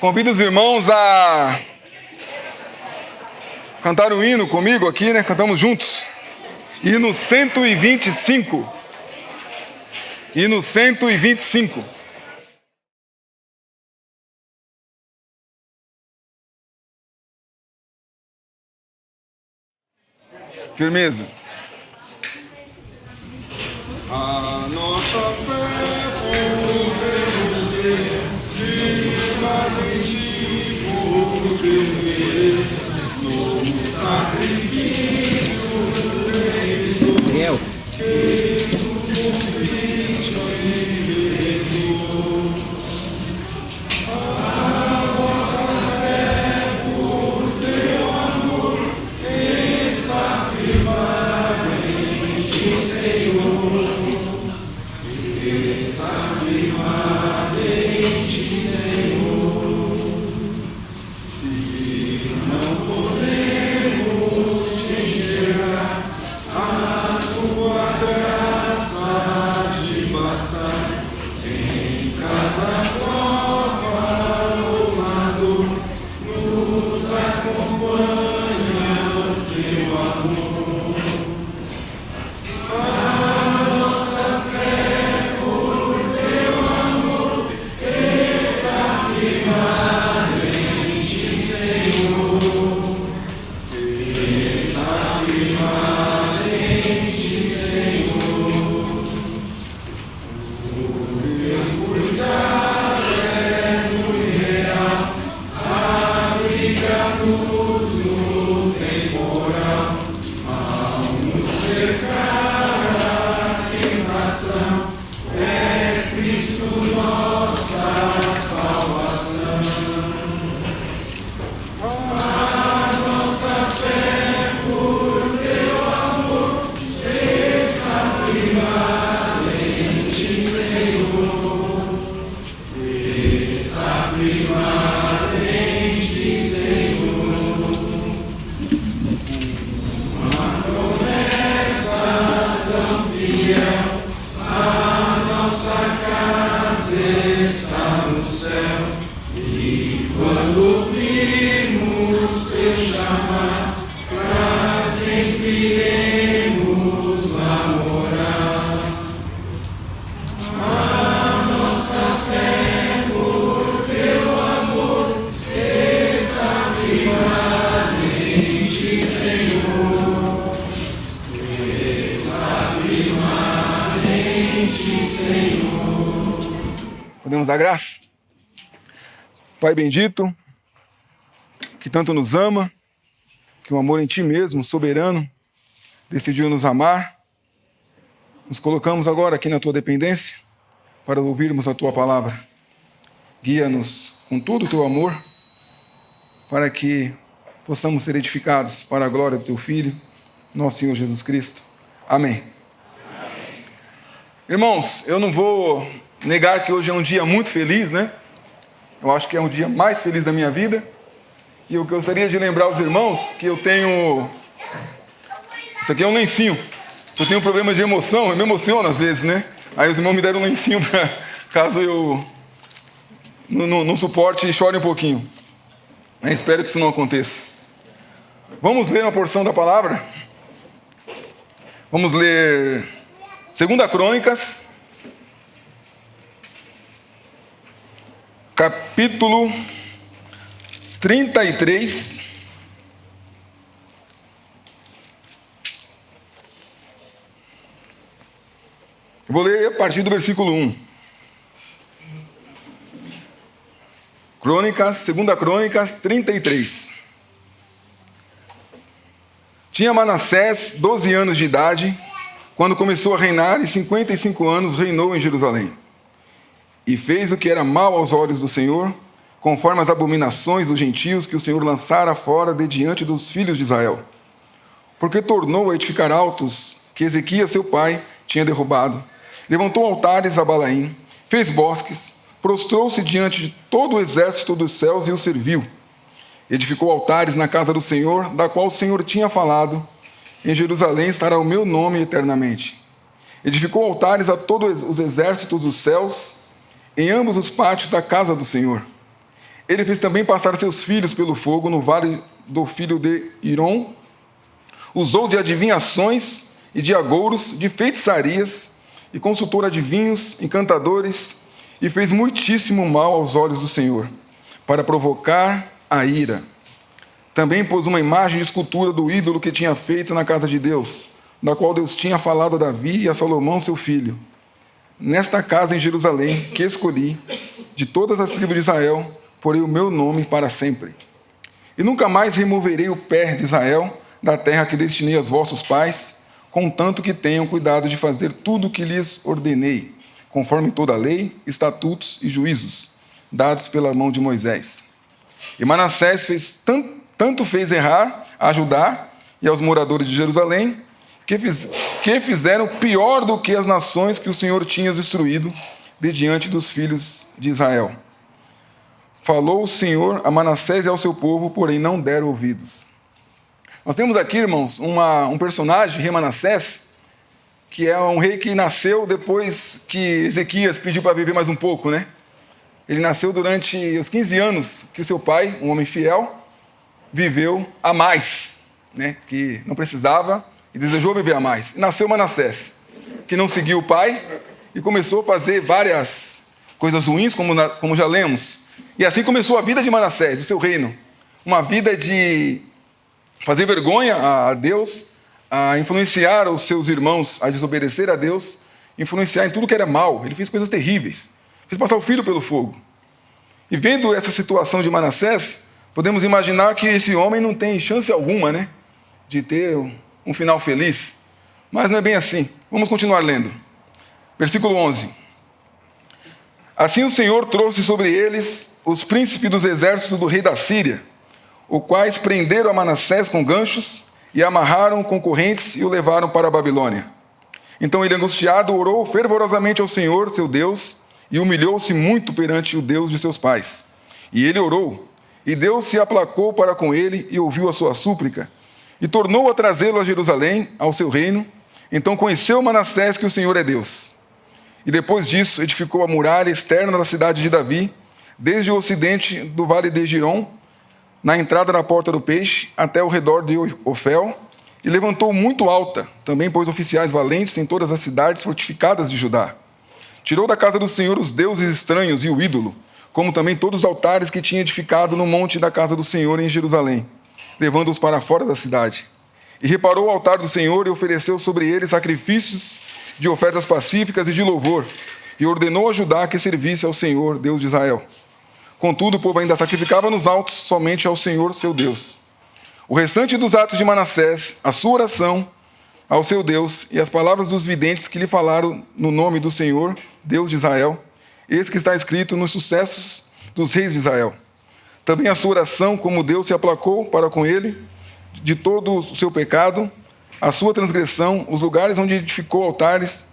Convido os irmãos a cantar um hino comigo aqui, né? Cantamos juntos. Hino 125. Hino 125. Firmeza. A nossa fé podemos ter, dignamente por temer, no sacrifício do Deus. A nossa fé por teu amor está firmada em ti, Senhor. Está firmada em ti, Senhor. Se não podemos te enxergar, a tua graça de passar em cada prova ou lado, nos acompanha o teu amor. A nossa fé por teu amor está firmada em ti, Senhor. Está firmada em ti, Senhor. O teu cuidado é muito real, abriga-nos no temporal, ao nos cercar a tentação, és Cristo nossa salvação. A nossa fé por teu amor está firmada em ti, Senhor. Está firmada em ti, Senhor. Uma promessa tão fiel, a nossa casa está no céu. E quando ouvimos teu chamar, pra sempre iremos lá morar. A nossa fé por teu amor está firmada em ti, Senhor. Está firmada em ti, Senhor. Podemos dar graça? Pai bendito, que tanto nos ama, que o amor em ti mesmo, soberano, decidiu nos amar. Nos colocamos agora aqui na tua dependência para ouvirmos a tua palavra. Guia-nos com todo o teu amor para que possamos ser edificados para a glória do teu Filho, nosso Senhor Jesus Cristo. Amém. Amém. Irmãos, eu não vou negar que hoje é um dia muito feliz, né? Eu acho que é um dia mais feliz da minha vida. E eu gostaria de lembrar aos irmãos que eu tenho... Isso aqui é um lencinho. Eu tenho um problema de emoção, eu me emociono às vezes, né? Aí os irmãos me deram um lencinho para caso eu não suporte e chore um pouquinho. Eu espero que isso não aconteça. Vamos ler uma porção da palavra? Vamos ler 2 Crônicas, capítulo 33. Eu vou ler a partir do versículo 1. Crônicas, 2 Crônicas 33. Tinha Manassés 12 anos de idade quando começou a reinar, e 55 anos reinou em Jerusalém. E fez o que era mal aos olhos do Senhor, conforme as abominações dos gentios que o Senhor lançara fora de diante dos filhos de Israel. Porque tornou a edificar altos que Ezequias, seu pai, tinha derrubado. Levantou altares a Balaim, fez bosques, prostrou-se diante de todo o exército dos céus e o serviu. Edificou altares na casa do Senhor, da qual o Senhor tinha falado: em Jerusalém estará o meu nome eternamente. Edificou altares a todos os exércitos dos céus, em ambos os pátios da casa do Senhor. ele fez também passar seus filhos pelo fogo no vale do filho de Hirom, usou de adivinhações e de agouros, de feitiçarias, e consultou adivinhos, encantadores, e fez muitíssimo mal aos olhos do Senhor, para provocar a ira. Também pôs uma imagem de escultura do ídolo que tinha feito na casa de Deus, da qual Deus tinha falado a Davi e a Salomão, seu filho. Nesta casa em Jerusalém, que escolhi, de todas as tribos de Israel, porei o meu nome para sempre. E nunca mais removerei o pé de Israel da terra que destinei aos vossos pais, contanto que tenham cuidado de fazer tudo o que lhes ordenei, conforme toda a lei, estatutos e juízos, dados pela mão de Moisés. E Manassés tanto fez errar a Judá e aos moradores de Jerusalém, que fizeram pior do que as nações que o Senhor tinha destruído de diante dos filhos de Israel. Falou o Senhor a Manassés e ao seu povo, porém não deram ouvidos. Nós temos aqui, irmãos, um personagem, rei Manassés, que é um rei que nasceu depois que Ezequias pediu para viver mais um pouco, né? Ele nasceu durante os 15 anos que o seu pai, um homem fiel, viveu a mais, né? Que não precisava e desejou viver a mais. E nasceu Manassés, que não seguiu o pai e começou a fazer várias coisas ruins, como já lemos. E assim começou a vida de Manassés, o seu reino. Uma vida de fazer vergonha a Deus, a influenciar os seus irmãos a desobedecer a Deus, influenciar em tudo que era mal. Ele fez coisas terríveis. Fez passar o filho pelo fogo. E vendo essa situação de Manassés, podemos imaginar que esse homem não tem chance alguma, né, de ter um final feliz. Mas não é bem assim. Vamos continuar lendo. Versículo 11. Assim o Senhor trouxe sobre eles os príncipes dos exércitos do rei da Síria, os quais prenderam a Manassés com ganchos e amarraram com correntes e o levaram para a Babilônia. Então ele, angustiado, orou fervorosamente ao Senhor, seu Deus, e humilhou-se muito perante o Deus de seus pais. E ele orou, e Deus se aplacou para com ele e ouviu a sua súplica, e tornou a trazê-lo a Jerusalém, ao seu reino. Então conheceu Manassés que o Senhor é Deus. E depois disso edificou a muralha externa da cidade de Davi, desde o ocidente do vale de Girom, na entrada da porta do peixe, até o redor de Ofel, e levantou muito alta. Também pôs oficiais valentes em todas as cidades fortificadas de Judá. Tirou da casa do Senhor os deuses estranhos e o ídolo, como também todos os altares que tinha edificado no monte da casa do Senhor em Jerusalém, levando-os para fora da cidade. E reparou o altar do Senhor e ofereceu sobre ele sacrifícios de ofertas pacíficas e de louvor, e ordenou a Judá que servisse ao Senhor, Deus de Israel. Contudo, o povo ainda sacrificava nos altos somente ao Senhor, seu Deus. O restante dos atos de Manassés, a sua oração ao seu Deus e as palavras dos videntes que lhe falaram no nome do Senhor, Deus de Israel, eis que está escrito nos sucessos dos reis de Israel. Também a sua oração, como Deus se aplacou para com ele, de todo o seu pecado, a sua transgressão, os lugares onde edificou altares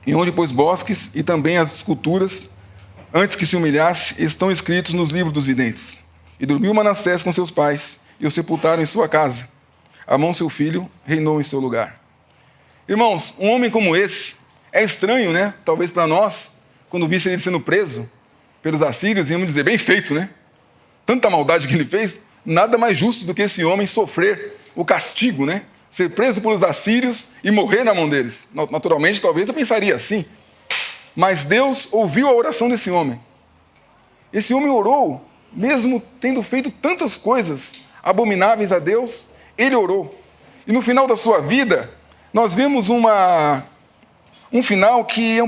e onde pôs bosques, e também as esculturas, antes que se humilhasse, estão escritos nos livros dos videntes. E dormiu Manassés com seus pais, e o sepultaram em sua casa. Amon, seu filho, reinou em seu lugar. Irmãos, um homem como esse é estranho, né? Talvez para nós, quando visse ele sendo preso pelos assírios, íamos dizer, bem feito, né? Tanta maldade que ele fez, nada mais justo do que esse homem sofrer o castigo, né? Ser preso pelos assírios e morrer na mão deles. Naturalmente, talvez eu pensaria assim. Mas Deus ouviu a oração desse homem. Esse homem orou, mesmo tendo feito tantas coisas abomináveis a Deus, ele orou. E no final da sua vida, nós vemos um final que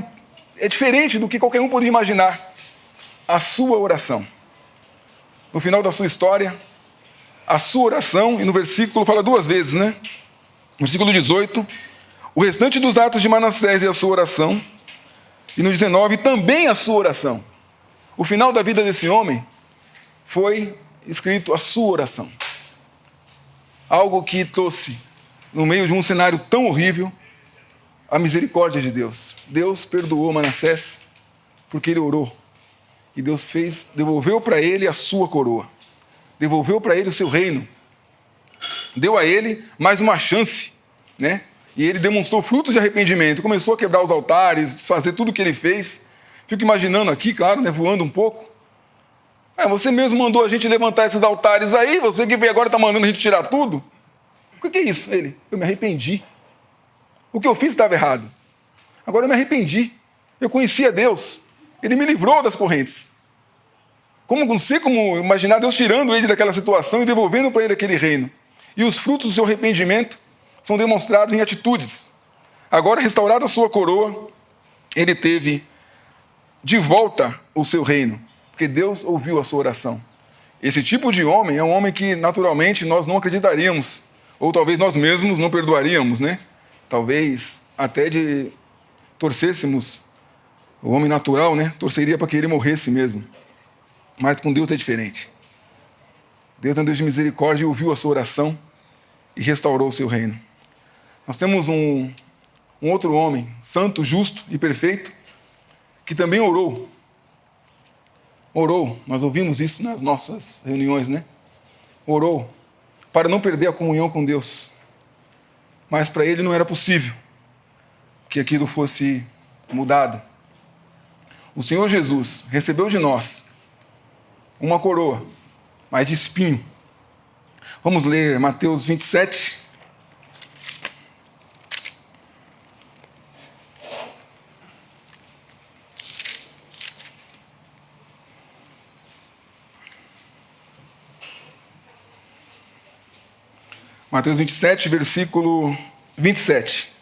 é diferente do que qualquer um poderia imaginar. A sua oração. No final da sua história, a sua oração, e no versículo fala duas vezes, né? No versículo 18, o restante dos atos de Manassés e a sua oração, e no 19, também a sua oração. O final da vida desse homem foi escrito a sua oração. Algo que trouxe, no meio de um cenário tão horrível, a misericórdia de Deus. Deus perdoou Manassés porque ele orou. E Deus devolveu para ele a sua coroa. Devolveu para ele o seu reino. Deu a ele mais uma chance, né? E ele demonstrou frutos de arrependimento. Começou a quebrar os altares, fazer tudo o que ele fez. Fico imaginando aqui, claro, né, voando um pouco. Você mesmo mandou a gente levantar esses altares aí, você que agora está mandando a gente tirar tudo? O que é isso? Ele, eu me arrependi. O que eu fiz estava errado. Agora eu me arrependi. Eu conhecia Deus. Ele me livrou das correntes. Não sei como imaginar Deus tirando ele daquela situação e devolvendo para ele aquele reino. E os frutos do seu arrependimento são demonstrados em atitudes. Agora, restaurada a sua coroa, ele teve de volta o seu reino, porque Deus ouviu a sua oração. Esse tipo de homem é um homem que, naturalmente, nós não acreditaríamos, ou talvez nós mesmos não perdoaríamos, né? Talvez até torcêssemos, o homem natural, né? Torceria para que ele morresse mesmo. Mas com Deus é diferente. Deus é um Deus de misericórdia e ouviu a sua oração e restaurou o seu reino. Nós temos um outro homem, santo, justo e perfeito, que também orou. Orou, nós ouvimos isso nas nossas reuniões, né? Orou para não perder a comunhão com Deus. Mas para ele não era possível que aquilo fosse mudado. O Senhor Jesus recebeu de nós uma coroa, mas de espinho. Vamos ler Mateus 27. Mateus 27, versículo 27.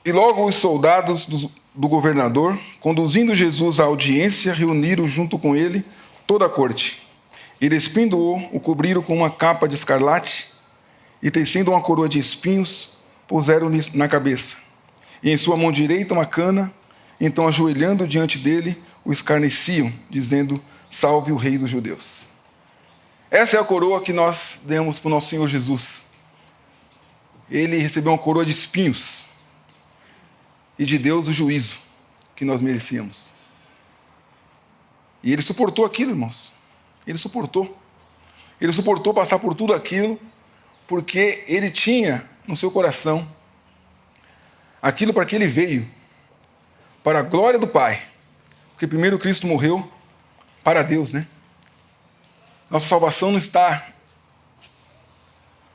E logo os soldados do governador, conduzindo Jesus à audiência, reuniram junto com ele toda a corte. E despindo-o, o cobriram com uma capa de escarlate, e tecendo uma coroa de espinhos, puseram-lhe na cabeça. E em sua mão direita uma cana, então ajoelhando diante dele, o escarneciam, dizendo: salve o rei dos judeus. Essa é a coroa que nós demos para o nosso Senhor Jesus. Ele recebeu uma coroa de espinhos, e de Deus o juízo que nós merecíamos. E ele suportou aquilo, irmãos. Ele suportou. Ele suportou passar por tudo aquilo, porque ele tinha no seu coração aquilo para que ele veio, para a glória do Pai. Porque primeiro Cristo morreu para Deus, né? Nossa salvação não está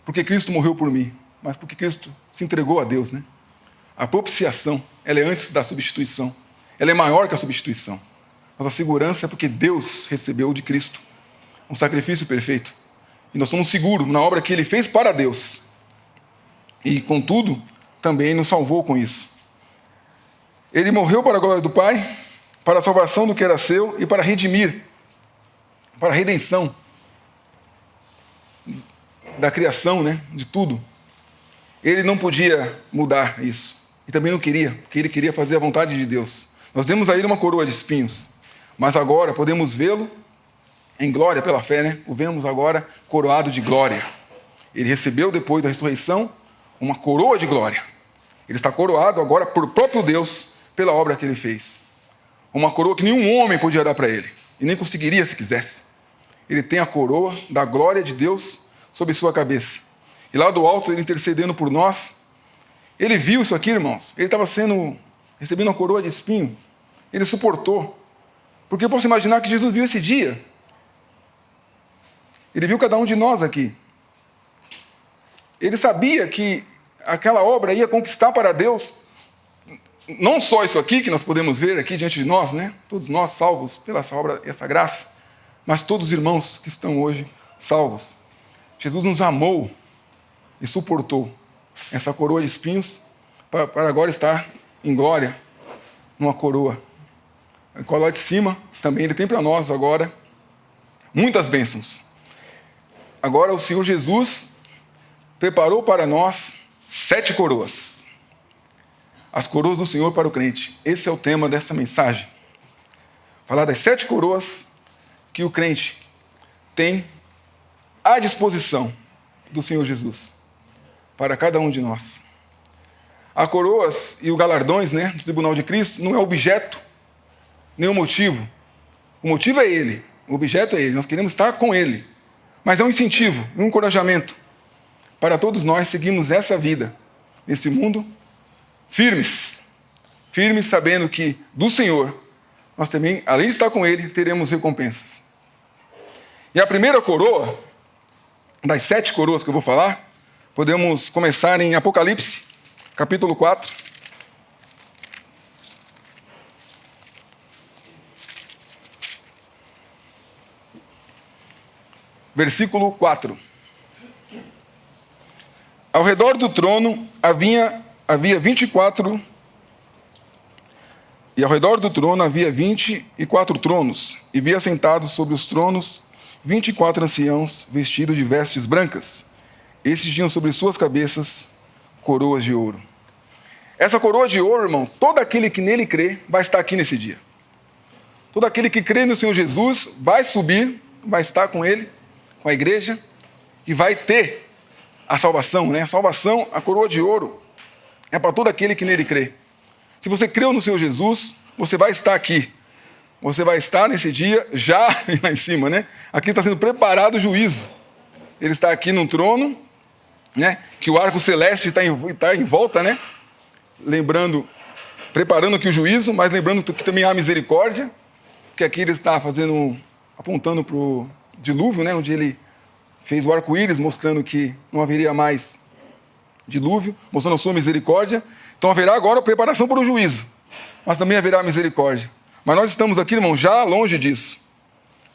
porque Cristo morreu por mim, mas porque Cristo se entregou a Deus, né? A propiciação, ela é antes da substituição. Ela é maior que a substituição. Mas a segurança é porque Deus recebeu de Cristo um sacrifício perfeito. E nós somos seguros na obra que Ele fez para Deus. E, contudo, também nos salvou com isso. Ele morreu para a glória do Pai, para a salvação do que era seu e para redimir, para a redenção da criação, né? De tudo. Ele não podia mudar isso. E também não queria, porque ele queria fazer a vontade de Deus. Nós demos a ele uma coroa de espinhos, mas agora podemos vê-lo em glória pela fé, né? O vemos agora coroado de glória. Ele recebeu, depois da ressurreição, uma coroa de glória. Ele está coroado agora por próprio Deus, pela obra que ele fez. Uma coroa que nenhum homem podia dar para ele, e nem conseguiria se quisesse. Ele tem a coroa da glória de Deus sobre sua cabeça. E lá do alto, ele intercedendo por nós, ele viu isso aqui, irmãos. Ele estava recebendo uma coroa de espinho. Ele suportou. Porque eu posso imaginar que Jesus viu esse dia. Ele viu cada um de nós aqui. Ele sabia que aquela obra ia conquistar para Deus não só isso aqui que nós podemos ver aqui diante de nós, né? Todos nós salvos pela essa obra e essa graça, mas todos os irmãos que estão hoje salvos. Jesus nos amou e suportou essa coroa de espinhos para agora estar em glória numa coroa. A qual lá de cima também ele tem para nós agora muitas bênçãos. Agora o Senhor Jesus preparou para nós 7 coroas. As coroas do Senhor para o crente. Esse é o tema dessa mensagem. Falar das 7 coroas que o crente tem à disposição do Senhor Jesus para cada um de nós. A coroas e os galardões, né, do tribunal de Cristo não é objeto, nem o motivo. O motivo é Ele, o objeto é Ele, nós queremos estar com Ele. Mas é um incentivo, um encorajamento para todos nós seguirmos essa vida, nesse mundo, firmes, firmes sabendo que do Senhor, nós também, além de estar com Ele, teremos recompensas. E a primeira coroa, das 7 coroas que eu vou falar, podemos começar em Apocalipse, capítulo 4. Versículo 4. Ao redor do trono havia 24, e ao redor do trono havia 24 tronos, e via sentados sobre os tronos 24 anciãos vestidos de vestes brancas. Esses tinham sobre suas cabeças coroas de ouro. Essa coroa de ouro, irmão, todo aquele que nele crê vai estar aqui nesse dia. Todo aquele que crê no Senhor Jesus vai subir, vai estar com Ele, com a igreja, e vai ter a salvação, né? A salvação, a coroa de ouro, é para todo aquele que nele crê. Se você creu no Senhor Jesus, você vai estar aqui. Você vai estar nesse dia já lá em cima, né? Aqui está sendo preparado o juízo. Ele está aqui no trono, né? Que o arco celeste está em volta, né? Lembrando, preparando aqui o juízo, mas lembrando que também há misericórdia, que aqui ele está apontando para o dilúvio, né? Onde ele fez o arco-íris, mostrando que não haveria mais dilúvio, mostrando a sua misericórdia. Então haverá agora a preparação para o juízo, mas também haverá misericórdia. Mas nós estamos aqui, irmão, já longe disso.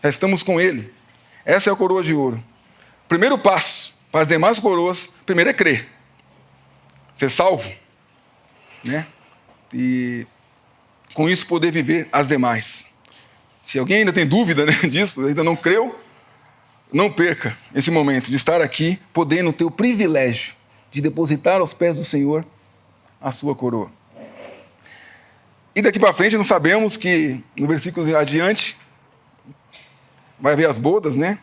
Já estamos com Ele. Essa é a coroa de ouro. Primeiro passo para as demais coroas, primeiro é crer. Ser salvo, né? E com isso poder viver as demais. Se alguém ainda tem dúvida, né, disso, ainda não creu, não perca esse momento de estar aqui, podendo ter o privilégio de depositar aos pés do Senhor a sua coroa. E daqui para frente nós sabemos que no versículo adiante vai haver as bodas, né?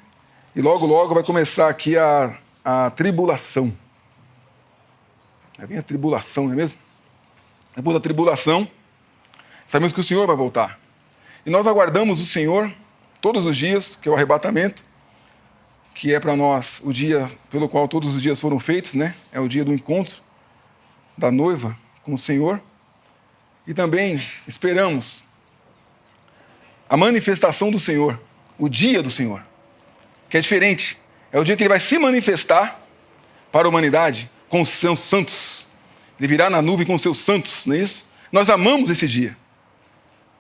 E logo, logo vai começar aqui a tribulação. Vai vir a tribulação, não é mesmo? Depois da tribulação, sabemos que o Senhor vai voltar. E nós aguardamos o Senhor todos os dias, que é o arrebatamento, que é para nós o dia pelo qual todos os dias foram feitos, né? É o dia do encontro da noiva com o Senhor. E também esperamos a manifestação do Senhor, o dia do Senhor, que é diferente. É o dia que Ele vai se manifestar para a humanidade com os seus santos. Ele virá na nuvem com os seus santos, não é isso? Nós amamos esse dia.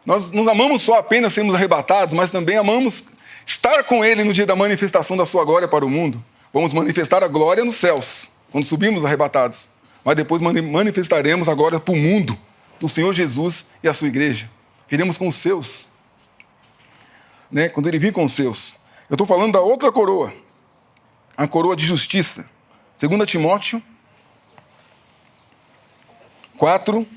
Nós não amamos só apenas sermos arrebatados, mas também amamos estar com Ele no dia da manifestação da sua glória para o mundo. Vamos manifestar a glória nos céus, quando subimos arrebatados. Mas depois manifestaremos a glória para o mundo, do Senhor Jesus e a sua igreja. Viremos com os seus, né? Quando Ele vir com os seus. Eu estou falando da outra coroa, a coroa de justiça. 2 Timóteo 4,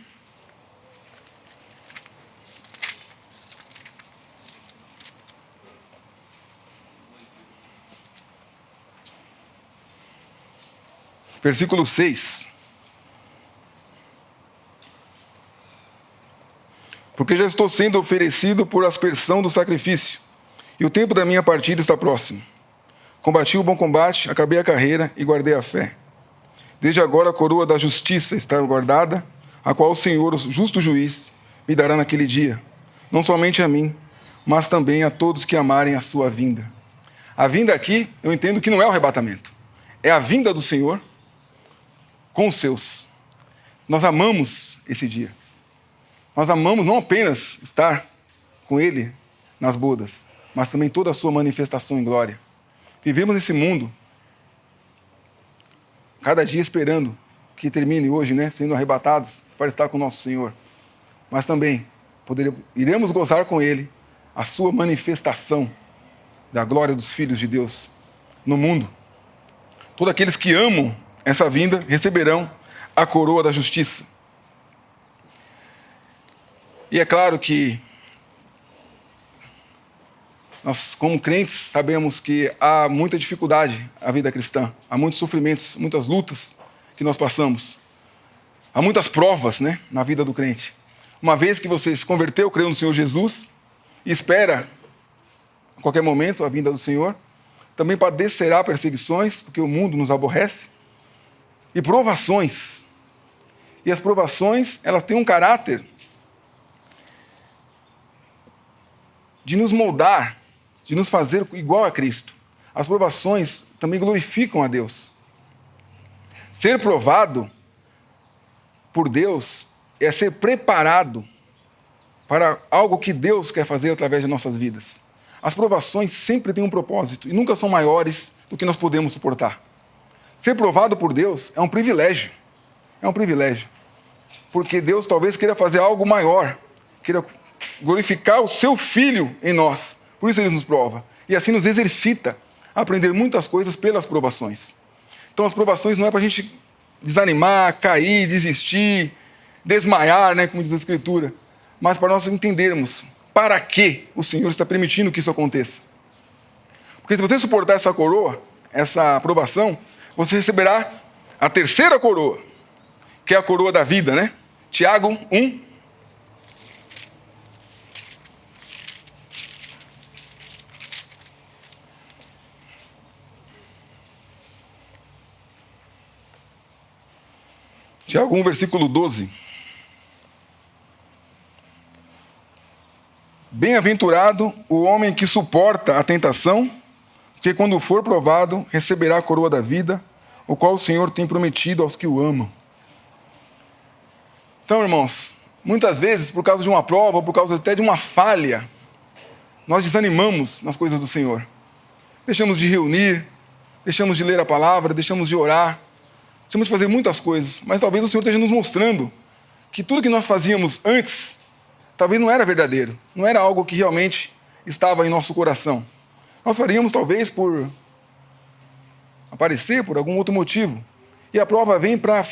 versículo 6. Porque já estou sendo oferecido por aspersão do sacrifício, e o tempo da minha partida está próximo. Combati o bom combate, acabei a carreira e guardei a fé. Desde agora a coroa da justiça está guardada, a qual o Senhor, o justo juiz, me dará naquele dia, não somente a mim, mas também a todos que amarem a sua vinda. A vinda aqui, eu entendo que não é o arrebatamento, é a vinda do Senhor com os seus. Nós amamos esse dia. Nós amamos não apenas estar com Ele nas bodas, mas também toda a sua manifestação em glória. Vivemos nesse mundo, cada dia esperando que termine hoje, né, sendo arrebatados para estar com o nosso Senhor. Mas também iremos gozar com Ele a sua manifestação da glória dos filhos de Deus no mundo. Todos aqueles que amam essa vinda receberão a coroa da justiça. E é claro que nós, como crentes, sabemos que há muita dificuldade na vida cristã, há muitos sofrimentos, muitas lutas que nós passamos, há muitas provas, né, na vida do crente. Uma vez que você se converteu, creu no Senhor Jesus e espera a qualquer momento a vinda do Senhor, também padecerá perseguições, porque o mundo nos aborrece, e provações. E as provações, elas têm um caráter de nos moldar, de nos fazer igual a Cristo. As provações também glorificam a Deus. Ser provado por Deus é ser preparado para algo que Deus quer fazer através de nossas vidas. As provações sempre têm um propósito e nunca são maiores do que nós podemos suportar. Ser provado por Deus é um privilégio. É um privilégio. Porque Deus talvez queira fazer algo maior, queira glorificar o seu Filho em nós. Por isso Ele nos prova. E assim nos exercita a aprender muitas coisas pelas provações. Então as provações não é para a gente desanimar, cair, desistir, desmaiar, né, como diz a Escritura, mas para nós entendermos para que o Senhor está permitindo que isso aconteça. Porque se você suportar essa coroa, essa aprovação, você receberá a terceira coroa, que é a coroa da vida, né? Tiago 1. Tiago 1, versículo 12. Bem-aventurado o homem que suporta a tentação, porque quando for provado, receberá a coroa da vida, o qual o Senhor tem prometido aos que o amam. Então, irmãos, muitas vezes, por causa de uma prova, ou por causa até de uma falha, nós desanimamos nas coisas do Senhor. Deixamos de reunir, deixamos de ler a palavra, deixamos de orar, deixamos de fazer muitas coisas, mas talvez o Senhor esteja nos mostrando que tudo que nós fazíamos antes, talvez não era verdadeiro, não era algo que realmente estava em nosso coração. Nós faríamos talvez por aparecer, por algum outro motivo. E a prova vem para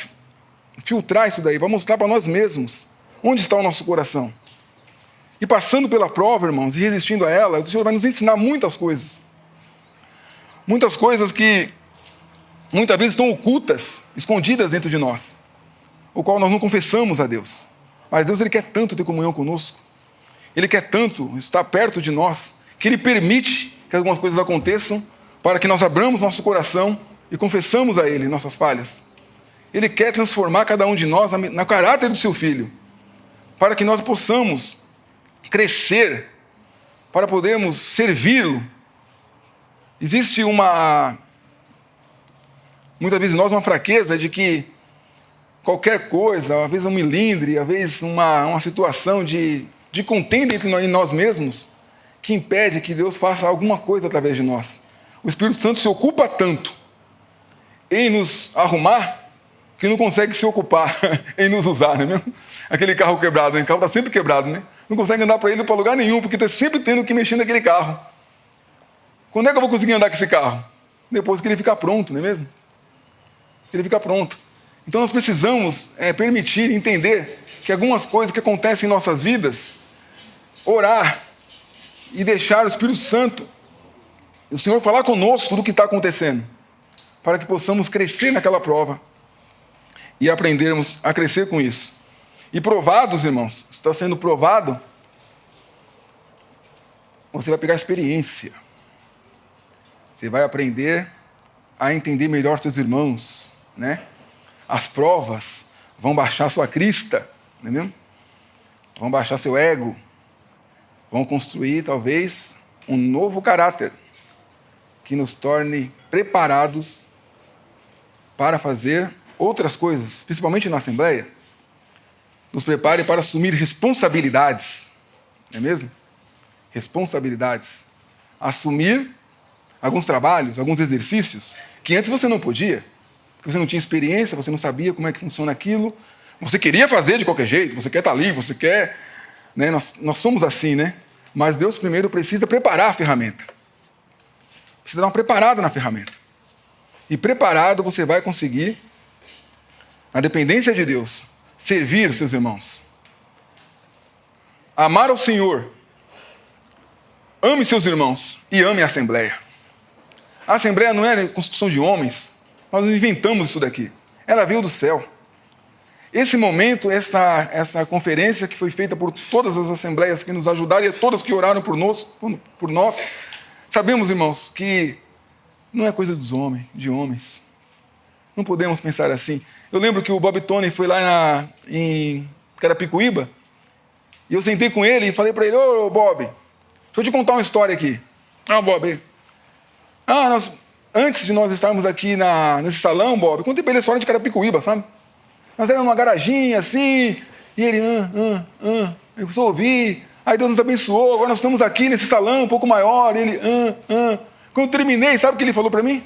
filtrar isso daí, para mostrar para nós mesmos onde está o nosso coração. E passando pela prova, irmãos, e resistindo a ela, o Senhor vai nos ensinar muitas coisas. Muitas coisas que muitas vezes estão ocultas, escondidas dentro de nós, o qual nós não confessamos a Deus. Mas Deus, Ele quer tanto ter comunhão conosco, Ele quer tanto estar perto de nós, que Ele permite que algumas coisas aconteçam para que nós abramos nosso coração e confessamos a Ele nossas falhas. Ele quer transformar cada um de nós no caráter do seu Filho, para que nós possamos crescer, para podermos servi-lo. Existe muitas vezes em nós uma fraqueza de que qualquer coisa, às vezes um milindre, às vezes uma situação de contenda entre nós mesmos, que impede que Deus faça alguma coisa através de nós. O Espírito Santo se ocupa tanto em nos arrumar, que não consegue se ocupar em nos usar, não é mesmo? Aquele carro quebrado, né? O carro está sempre quebrado, né? Não consegue andar para ele para lugar nenhum, porque está sempre tendo que mexer naquele carro. Quando é que eu vou conseguir andar com esse carro? Depois que ele ficar pronto, não é mesmo? Que ele ficar pronto. Então nós precisamos permitir, entender que algumas coisas que acontecem em nossas vidas, orar e deixar o Espírito Santo, o Senhor falar conosco do que está acontecendo, para que possamos crescer naquela prova e aprendermos a crescer com isso. E provados, irmãos, está sendo provado, você vai pegar experiência. Você vai aprender a entender melhor seus irmãos, né? As provas vão baixar sua crista, não é mesmo? Vão baixar seu ego, vão construir talvez um novo caráter que nos torne preparados para fazer outras coisas, principalmente na Assembleia. Nos prepare para assumir responsabilidades, não é mesmo? Responsabilidades. Assumir alguns trabalhos, alguns exercícios que antes você não podia, porque você não tinha experiência, você não sabia como é que funciona aquilo, você queria fazer de qualquer jeito, você quer estar ali, você quer... né? Nós somos assim, né? Mas Deus primeiro precisa preparar a ferramenta. Precisa dar uma preparada na ferramenta. E preparado você vai conseguir, na dependência de Deus, servir os seus irmãos. Amar ao Senhor. Ame seus irmãos e ame a Assembleia. A Assembleia não é construção de homens. Nós inventamos isso daqui. Ela veio do céu. Esse momento, essa conferência que foi feita por todas as assembleias que nos ajudaram e todas que oraram por nós, sabemos, irmãos, que não é coisa dos homens, de homens. Não podemos pensar assim. Eu lembro que o Bob Tony foi lá em Carapicuíba e eu sentei com ele e falei para ele: ô Bob, Deixa eu te contar uma história aqui. Bob. Antes de nós estarmos aqui nesse salão, Bob, contei para ele a história de Carapicuíba, sabe? Nós éramos numa garaginha assim, e ele, eu precisou ouvir. Aí Deus nos abençoou, agora nós estamos aqui nesse salão um pouco maior, e ele, Quando eu terminei, sabe o que ele falou para mim?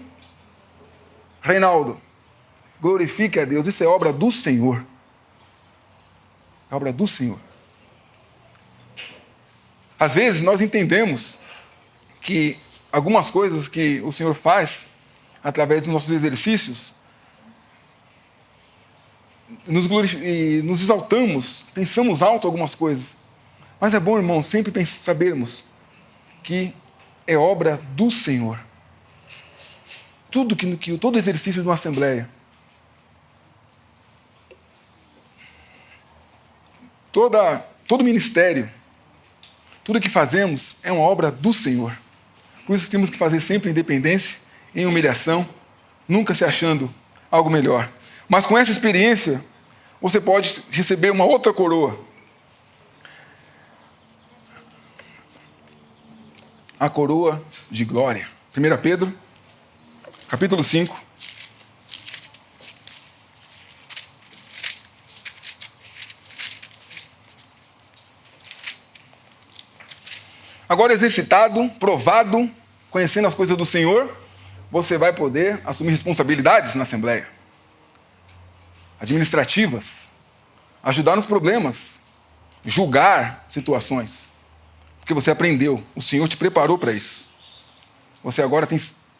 Reinaldo, glorifique a Deus, isso é obra do Senhor. É obra do Senhor. Às vezes nós entendemos que algumas coisas que o Senhor faz através dos nossos exercícios, nos exaltamos, pensamos alto algumas coisas. Mas é bom, irmão, sempre sabermos que é obra do Senhor. Todo exercício de uma assembleia, todo ministério, tudo que fazemos é uma obra do Senhor. Por isso que temos que fazer sempre em dependência, em humilhação, nunca se achando algo melhor. Mas com essa experiência, você pode receber uma outra coroa. A coroa de glória. 1 Pedro, capítulo 5. Agora exercitado, provado, conhecendo as coisas do Senhor, você vai poder assumir responsabilidades na Assembleia. Administrativas, ajudar nos problemas, julgar situações. Porque você aprendeu, o Senhor te preparou para isso. Você agora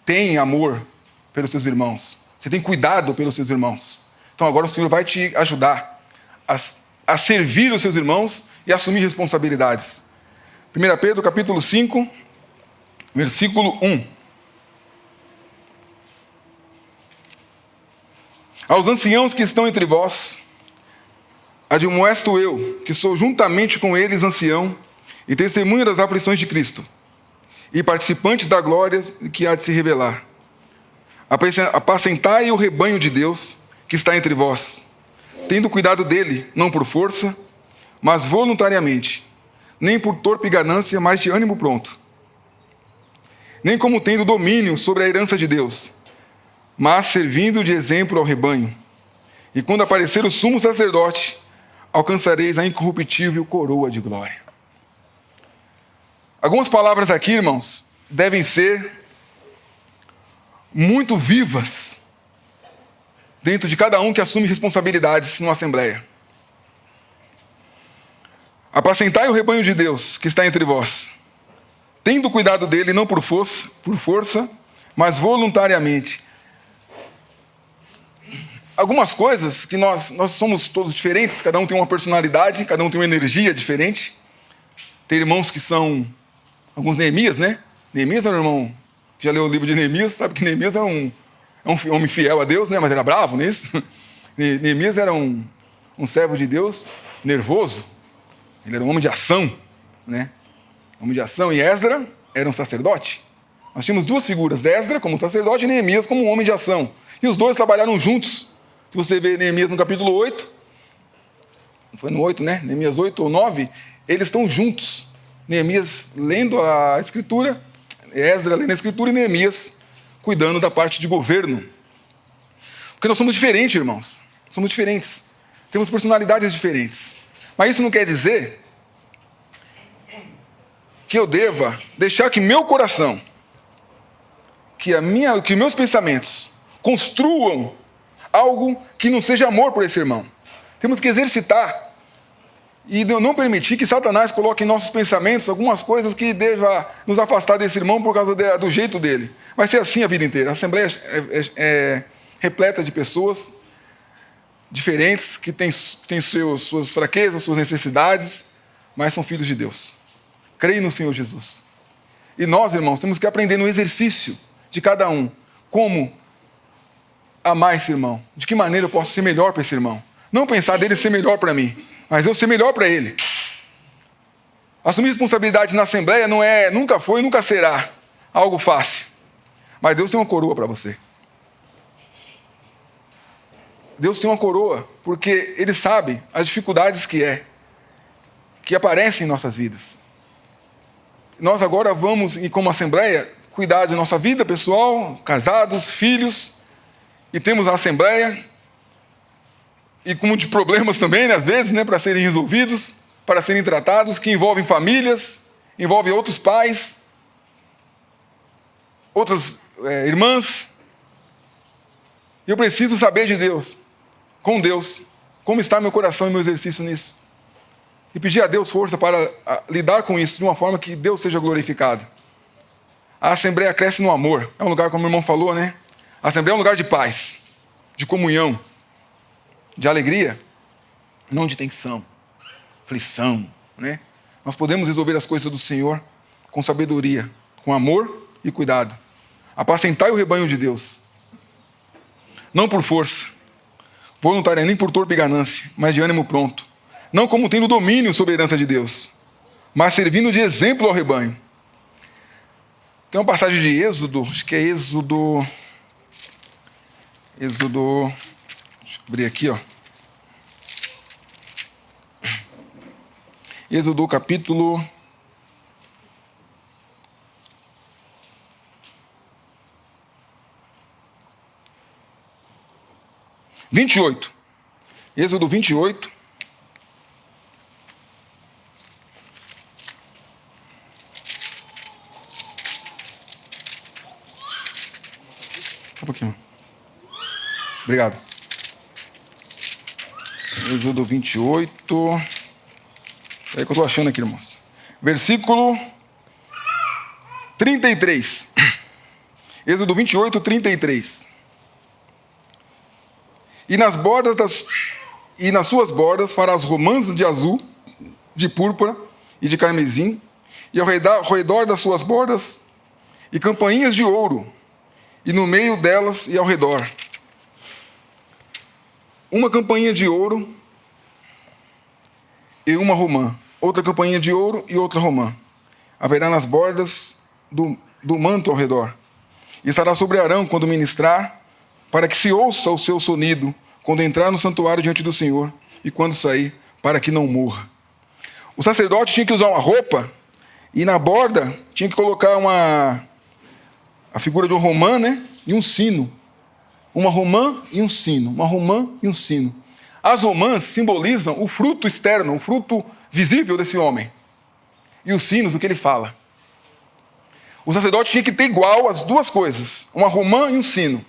tem amor pelos seus irmãos. Você tem cuidado pelos seus irmãos. Então agora o Senhor vai te ajudar a servir os seus irmãos e assumir responsabilidades. 1 Pedro, capítulo 5, versículo 1. Aos anciãos que estão entre vós, admoesto eu, que sou juntamente com eles ancião, e testemunha das aflições de Cristo, e participantes da glória que há de se revelar. Apacentai o rebanho de Deus que está entre vós, tendo cuidado dele, não por força, mas voluntariamente, nem por torpe ganância, mas de ânimo pronto. Nem como tendo domínio sobre a herança de Deus, mas servindo de exemplo ao rebanho. E quando aparecer o sumo sacerdote, alcançareis a incorruptível coroa de glória. Algumas palavras aqui, irmãos, devem ser muito vivas dentro de cada um que assume responsabilidades numa assembleia. Apacentai o rebanho de Deus que está entre vós, tendo cuidado dele não por força, mas voluntariamente. Algumas coisas que nós somos todos diferentes, cada um tem uma personalidade, cada um tem uma energia diferente. Tem irmãos que são alguns Neemias, né? Neemias era um irmão que já leu o livro de Neemias, sabe que Neemias é um homem fiel a Deus, né? Mas era bravo nisso. Neemias era um servo de Deus nervoso. Ele era um homem de ação, né? Homem de ação. E Esdra era um sacerdote. Nós tínhamos duas figuras, Esdra como sacerdote e Neemias como um homem de ação. E os dois trabalharam juntos. Se você vê Neemias no capítulo 8, foi no 8, né? Neemias 8 ou 9, eles estão juntos. Neemias lendo a Escritura, Esdra lendo a Escritura e Neemias cuidando da parte de governo. Porque nós somos diferentes, irmãos. Somos diferentes. Temos personalidades diferentes. Mas isso não quer dizer que eu deva deixar que meu coração, que meus pensamentos construam algo que não seja amor por esse irmão. Temos que exercitar e não permitir que Satanás coloque em nossos pensamentos algumas coisas que deva nos afastar desse irmão por causa do jeito dele. Vai ser assim a vida inteira. A Assembleia é repleta de pessoas diferentes, que têm suas fraquezas, suas necessidades, mas são filhos de Deus. Creem no Senhor Jesus. E nós, irmãos, temos que aprender no exercício de cada um como amar esse irmão. De que maneira eu posso ser melhor para esse irmão. Não pensar dele ser melhor para mim, mas eu ser melhor para ele. Assumir responsabilidade na Assembleia nunca foi e nunca será algo fácil. Mas Deus tem uma coroa para você. Deus tem uma coroa, porque Ele sabe as dificuldades que aparecem em nossas vidas. Nós agora vamos, e como assembleia, cuidar de nossa vida pessoal, casados, filhos, e temos a assembleia, e com muitos problemas também, né, às vezes, né, para serem resolvidos, para serem tratados, que envolvem famílias, envolvem outros pais, outras irmãs. Eu preciso saber de Deus, com Deus, como está meu coração e meu exercício nisso. E pedir a Deus força para lidar com isso de uma forma que Deus seja glorificado. A Assembleia cresce no amor. É um lugar, como o irmão falou, né? A Assembleia é um lugar de paz, de comunhão, de alegria, não de tensão, aflição, né? Nós podemos resolver as coisas do Senhor com sabedoria, com amor e cuidado. Apacentai o rebanho de Deus. Não por força, voluntária, nem por torpe ganância, mas de ânimo pronto. Não como tendo domínio sobre a herança de Deus, mas servindo de exemplo ao rebanho. Tem uma passagem de Êxodo, acho que é Êxodo, deixa eu abrir aqui, ó. Êxodo capítulo 28. Êxodo 28. Só um pouquinho. Obrigado. Êxodo 28. É que eu estou achando aqui, irmãos. Versículo 33. Êxodo 28, 33. E nas suas bordas farás romãs de azul, de púrpura e de carmesim, e ao redor das suas bordas, e campainhas de ouro, e no meio delas e ao redor. Uma campainha de ouro e uma romã. Outra campainha de ouro e outra romã. Haverá nas bordas do manto ao redor. E estará sobre Arão quando ministrar, para que se ouça o seu sonido, quando entrar no santuário diante do Senhor, e quando sair, para que não morra. O sacerdote tinha que usar uma roupa, e na borda tinha que colocar a figura de um romã, né? E um sino. Uma romã e um sino. Uma romã e um sino. As romãs simbolizam o fruto externo, o fruto visível desse homem. E os sinos, o que ele fala. O sacerdote tinha que ter igual as duas coisas. Uma romã e um sino.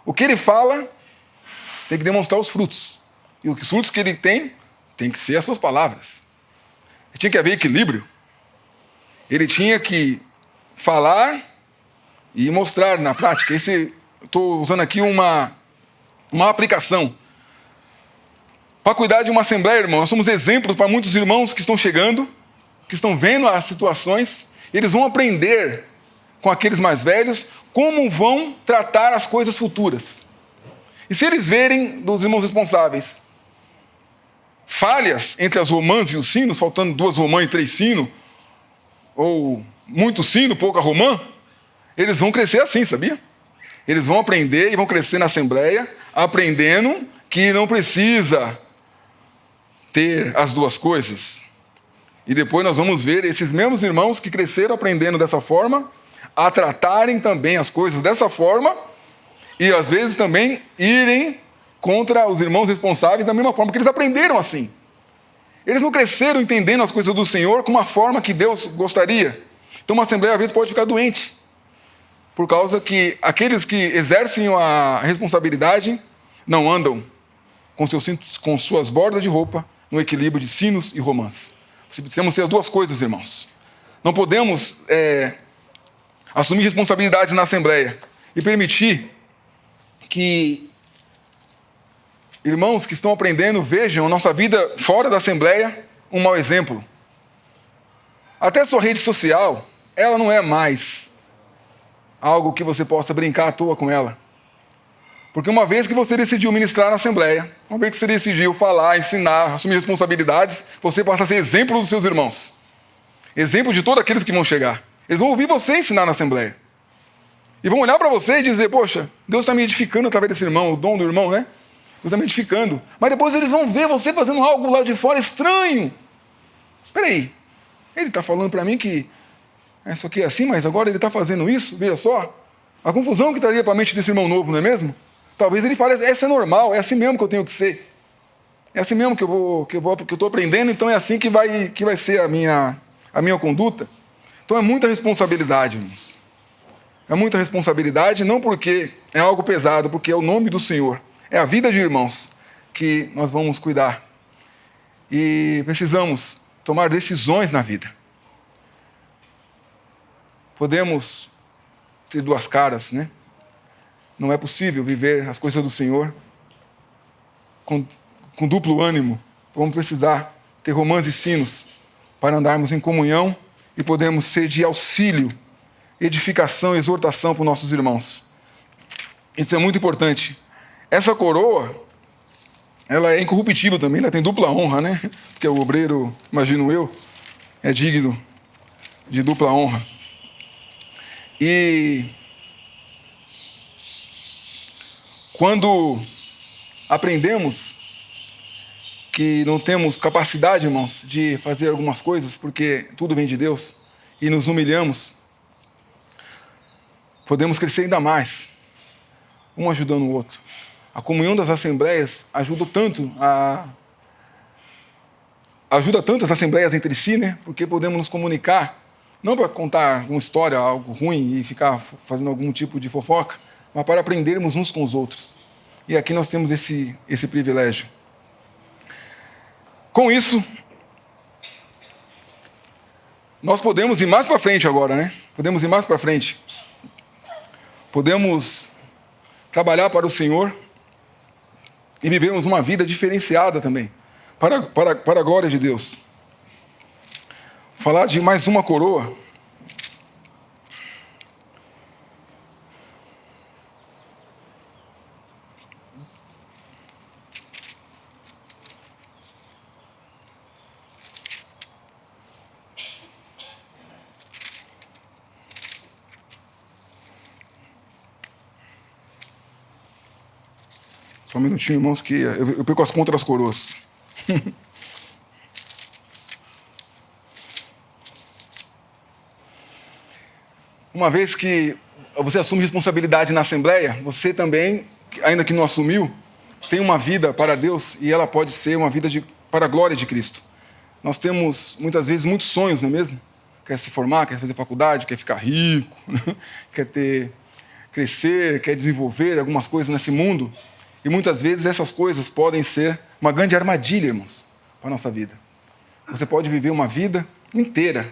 O que ele fala tem que demonstrar os frutos. E os frutos que ele tem que ser as suas palavras. Tinha que haver equilíbrio. Ele tinha que falar e mostrar na prática. Estou usando aqui uma aplicação. Para cuidar de uma assembleia, irmão, nós somos exemplos para muitos irmãos que estão chegando, que estão vendo as situações. Eles vão aprender com aqueles mais velhos como vão tratar as coisas futuras. E se eles verem dos irmãos responsáveis falhas entre as romãs e os sinos, faltando 2 romãs e 3 sinos, ou muito sino, pouca romã, eles vão crescer assim, sabia? Eles vão aprender e vão crescer na assembleia, aprendendo que não precisa ter as duas coisas. E depois nós vamos ver esses mesmos irmãos que cresceram aprendendo dessa forma, a tratarem também as coisas dessa forma, e às vezes também irem contra os irmãos responsáveis da mesma forma que eles aprenderam assim. Eles não cresceram entendendo as coisas do Senhor como a forma que Deus gostaria. Então uma assembleia às vezes pode ficar doente, por causa que aqueles que exercem a responsabilidade não andam com suas bordas de roupa no equilíbrio de sinos e romãs. Temos que ter as duas coisas, irmãos. Não podemos assumir responsabilidades na assembleia e permitir que irmãos que estão aprendendo vejam a nossa vida fora da assembleia um mau exemplo. Até a sua rede social, ela não é mais algo que você possa brincar à toa com ela. Porque uma vez que você decidiu ministrar na assembleia, uma vez que você decidiu falar, ensinar, assumir responsabilidades, você passa a ser exemplo dos seus irmãos. Exemplo de todos aqueles que vão chegar. Eles vão ouvir você ensinar na assembleia. E vão olhar para você e dizer, poxa, Deus está me edificando através desse irmão, o dom do irmão, né? Deus está me edificando. Mas depois eles vão ver você fazendo algo lá de fora estranho. Espera aí, ele está falando para mim que Isso aqui é assim, mas agora ele está fazendo isso, veja só. A confusão que traria para a mente desse irmão novo, não é mesmo? Talvez ele fale, essa é normal, é assim mesmo que eu tenho que ser. É assim mesmo que eu estou aprendendo, então é assim que vai ser a minha conduta. Então é muita responsabilidade, irmãos. É muita responsabilidade, não porque é algo pesado, porque é o nome do Senhor. É a vida de irmãos que nós vamos cuidar. E precisamos tomar decisões na vida. Podemos ter duas caras, né? Não é possível viver as coisas do Senhor com duplo ânimo. Vamos precisar ter romãs e sinos para andarmos em comunhão e podemos ser de auxílio, edificação e exortação para os nossos irmãos. Isso é muito importante. Essa coroa, ela é incorruptível também, ela tem dupla honra, né? Porque o obreiro, imagino eu, é digno de dupla honra. E quando aprendemos que não temos capacidade, irmãos, de fazer algumas coisas, porque tudo vem de Deus, e nos humilhamos, podemos crescer ainda mais, um ajudando o outro. A comunhão das assembleias ajuda tanto as assembleias entre si, né? Porque podemos nos comunicar, não para contar uma história, algo ruim e ficar fazendo algum tipo de fofoca, mas para aprendermos uns com os outros. E aqui nós temos esse privilégio. Com isso, nós podemos ir mais para frente agora, né? Podemos ir mais para frente. Podemos trabalhar para o Senhor e vivermos uma vida diferenciada também, para a glória de Deus. Falar de mais uma coroa. Só um minutinho, irmãos, que eu perco as contas das coroas. Uma vez que você assume responsabilidade na Assembleia, você também, ainda que não assumiu, tem uma vida para Deus e ela pode ser uma vida para a glória de Cristo. Nós temos, muitas vezes, muitos sonhos, não é mesmo? Quer se formar, quer fazer faculdade, quer ficar rico, né? Quer crescer, quer desenvolver algumas coisas nesse mundo. E muitas vezes essas coisas podem ser uma grande armadilha, irmãos, para a nossa vida. Você pode viver uma vida inteira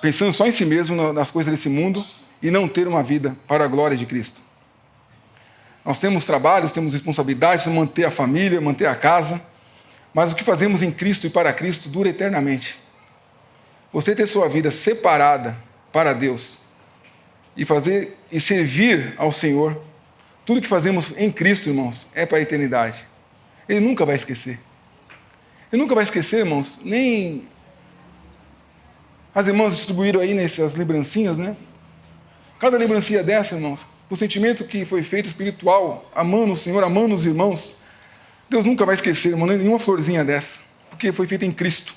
pensando só em si mesmo, nas coisas desse mundo, e não ter uma vida para a glória de Cristo. Nós temos trabalhos, temos responsabilidades, manter a família, manter a casa, mas o que fazemos em Cristo e para Cristo dura eternamente. Você ter sua vida separada para Deus e servir ao Senhor, tudo que fazemos em Cristo, irmãos, é para a eternidade. Ele nunca vai esquecer. Ele nunca vai esquecer, irmãos, nem as irmãs distribuíram aí nessas lembrancinhas, né? Cada lembrancinha dessa, irmãos, o sentimento que foi feito espiritual, amando o Senhor, amando os irmãos, Deus nunca vai esquecer, irmão, nenhuma florzinha dessa, porque foi feita em Cristo.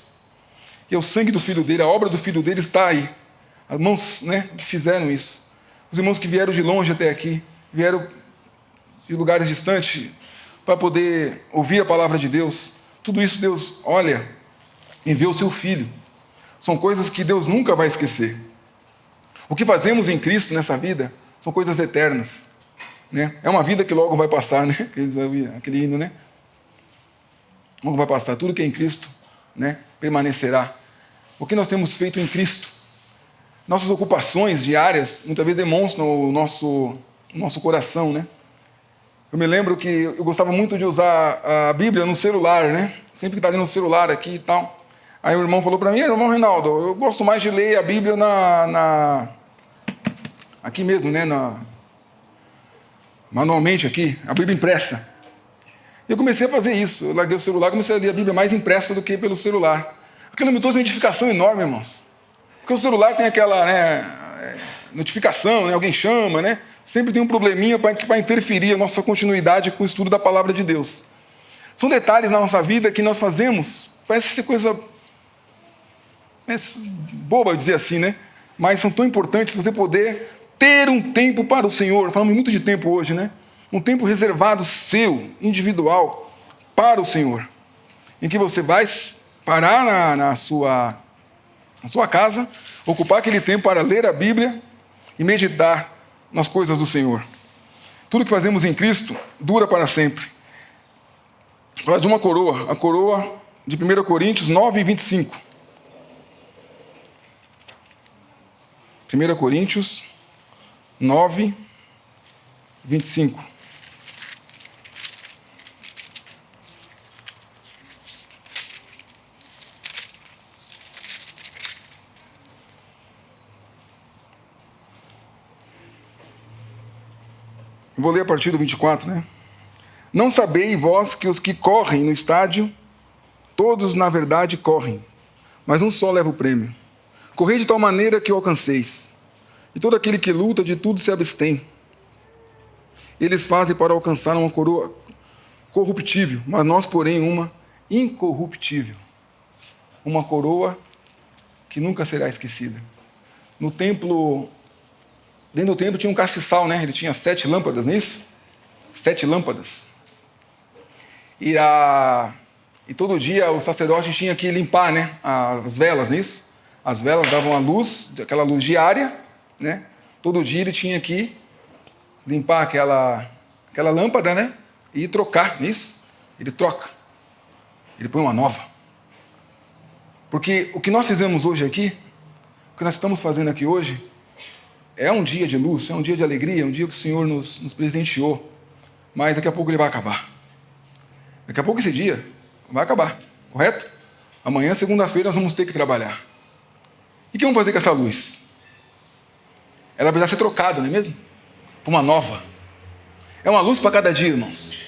E é o sangue do Filho dele, a obra do Filho dele está aí. As mãos, né, que fizeram isso. Os irmãos que vieram de longe até aqui, vieram de lugares distantes para poder ouvir a palavra de Deus. Tudo isso Deus olha e vê o seu Filho. São coisas que Deus nunca vai esquecer. O que fazemos em Cristo nessa vida são coisas eternas, né? É uma vida que logo vai passar, né? Aquele hino, né? Logo vai passar. Tudo que é em Cristo, né, permanecerá. O que nós temos feito em Cristo? Nossas ocupações diárias muitas vezes demonstram o nosso coração, né? Eu me lembro que eu gostava muito de usar a Bíblia no celular, né? Sempre que está ali no celular aqui e tal. Aí o irmão falou para mim, irmão Reinaldo, eu gosto mais de ler a Bíblia aqui mesmo, né? Manualmente aqui, a Bíblia impressa. E eu comecei a fazer isso. Eu larguei o celular e comecei a ler a Bíblia mais impressa do que pelo celular. Aquilo me trouxe uma edificação enorme, irmãos. Porque o celular tem aquela, né, notificação, né? Alguém chama, né? Sempre tem um probleminha para interferir a nossa continuidade com o estudo da palavra de Deus. São detalhes na nossa vida que nós fazemos, parece ser coisa É boba dizer assim, né? Mas são tão importantes você poder ter um tempo para o Senhor. Falamos muito de tempo hoje, né? Um tempo reservado seu, individual, para o Senhor. Em que você vai parar na sua casa, ocupar aquele tempo para ler a Bíblia e meditar nas coisas do Senhor. Tudo que fazemos em Cristo dura para sempre. Vou falar de uma coroa, a coroa de 1 Coríntios 9, 25. 1 Coríntios 9, 25. Vou ler a partir do 24, né? Não sabeis vós que os que correm no estádio, todos na verdade correm, mas um só leva o prêmio. Correi de tal maneira que o alcanceis. E todo aquele que luta de tudo se abstém. Eles fazem para alcançar uma coroa corruptível, mas nós, porém, uma incorruptível. Uma coroa que nunca será esquecida. No templo, dentro do templo tinha um castiçal, né? Ele tinha 7 lâmpadas, não é isso? 7 lâmpadas. E todo dia o sacerdote tinha que limpar, né? As velas, não é isso? As velas davam a luz, aquela luz diária, né? Todo dia ele tinha que limpar aquela lâmpada, né? E trocar, não é isso? Ele troca. Ele põe uma nova. Porque o que nós fizemos hoje aqui, o que nós estamos fazendo aqui hoje, é um dia de luz, é um dia de alegria, é um dia que o Senhor nos presenteou. Mas daqui a pouco ele vai acabar. Daqui a pouco esse dia vai acabar, correto? Amanhã, segunda-feira, nós vamos ter que trabalhar. E o que vamos fazer com essa luz? Ela precisa ser trocada, não é mesmo? Por uma nova. É uma luz para cada dia, irmãos.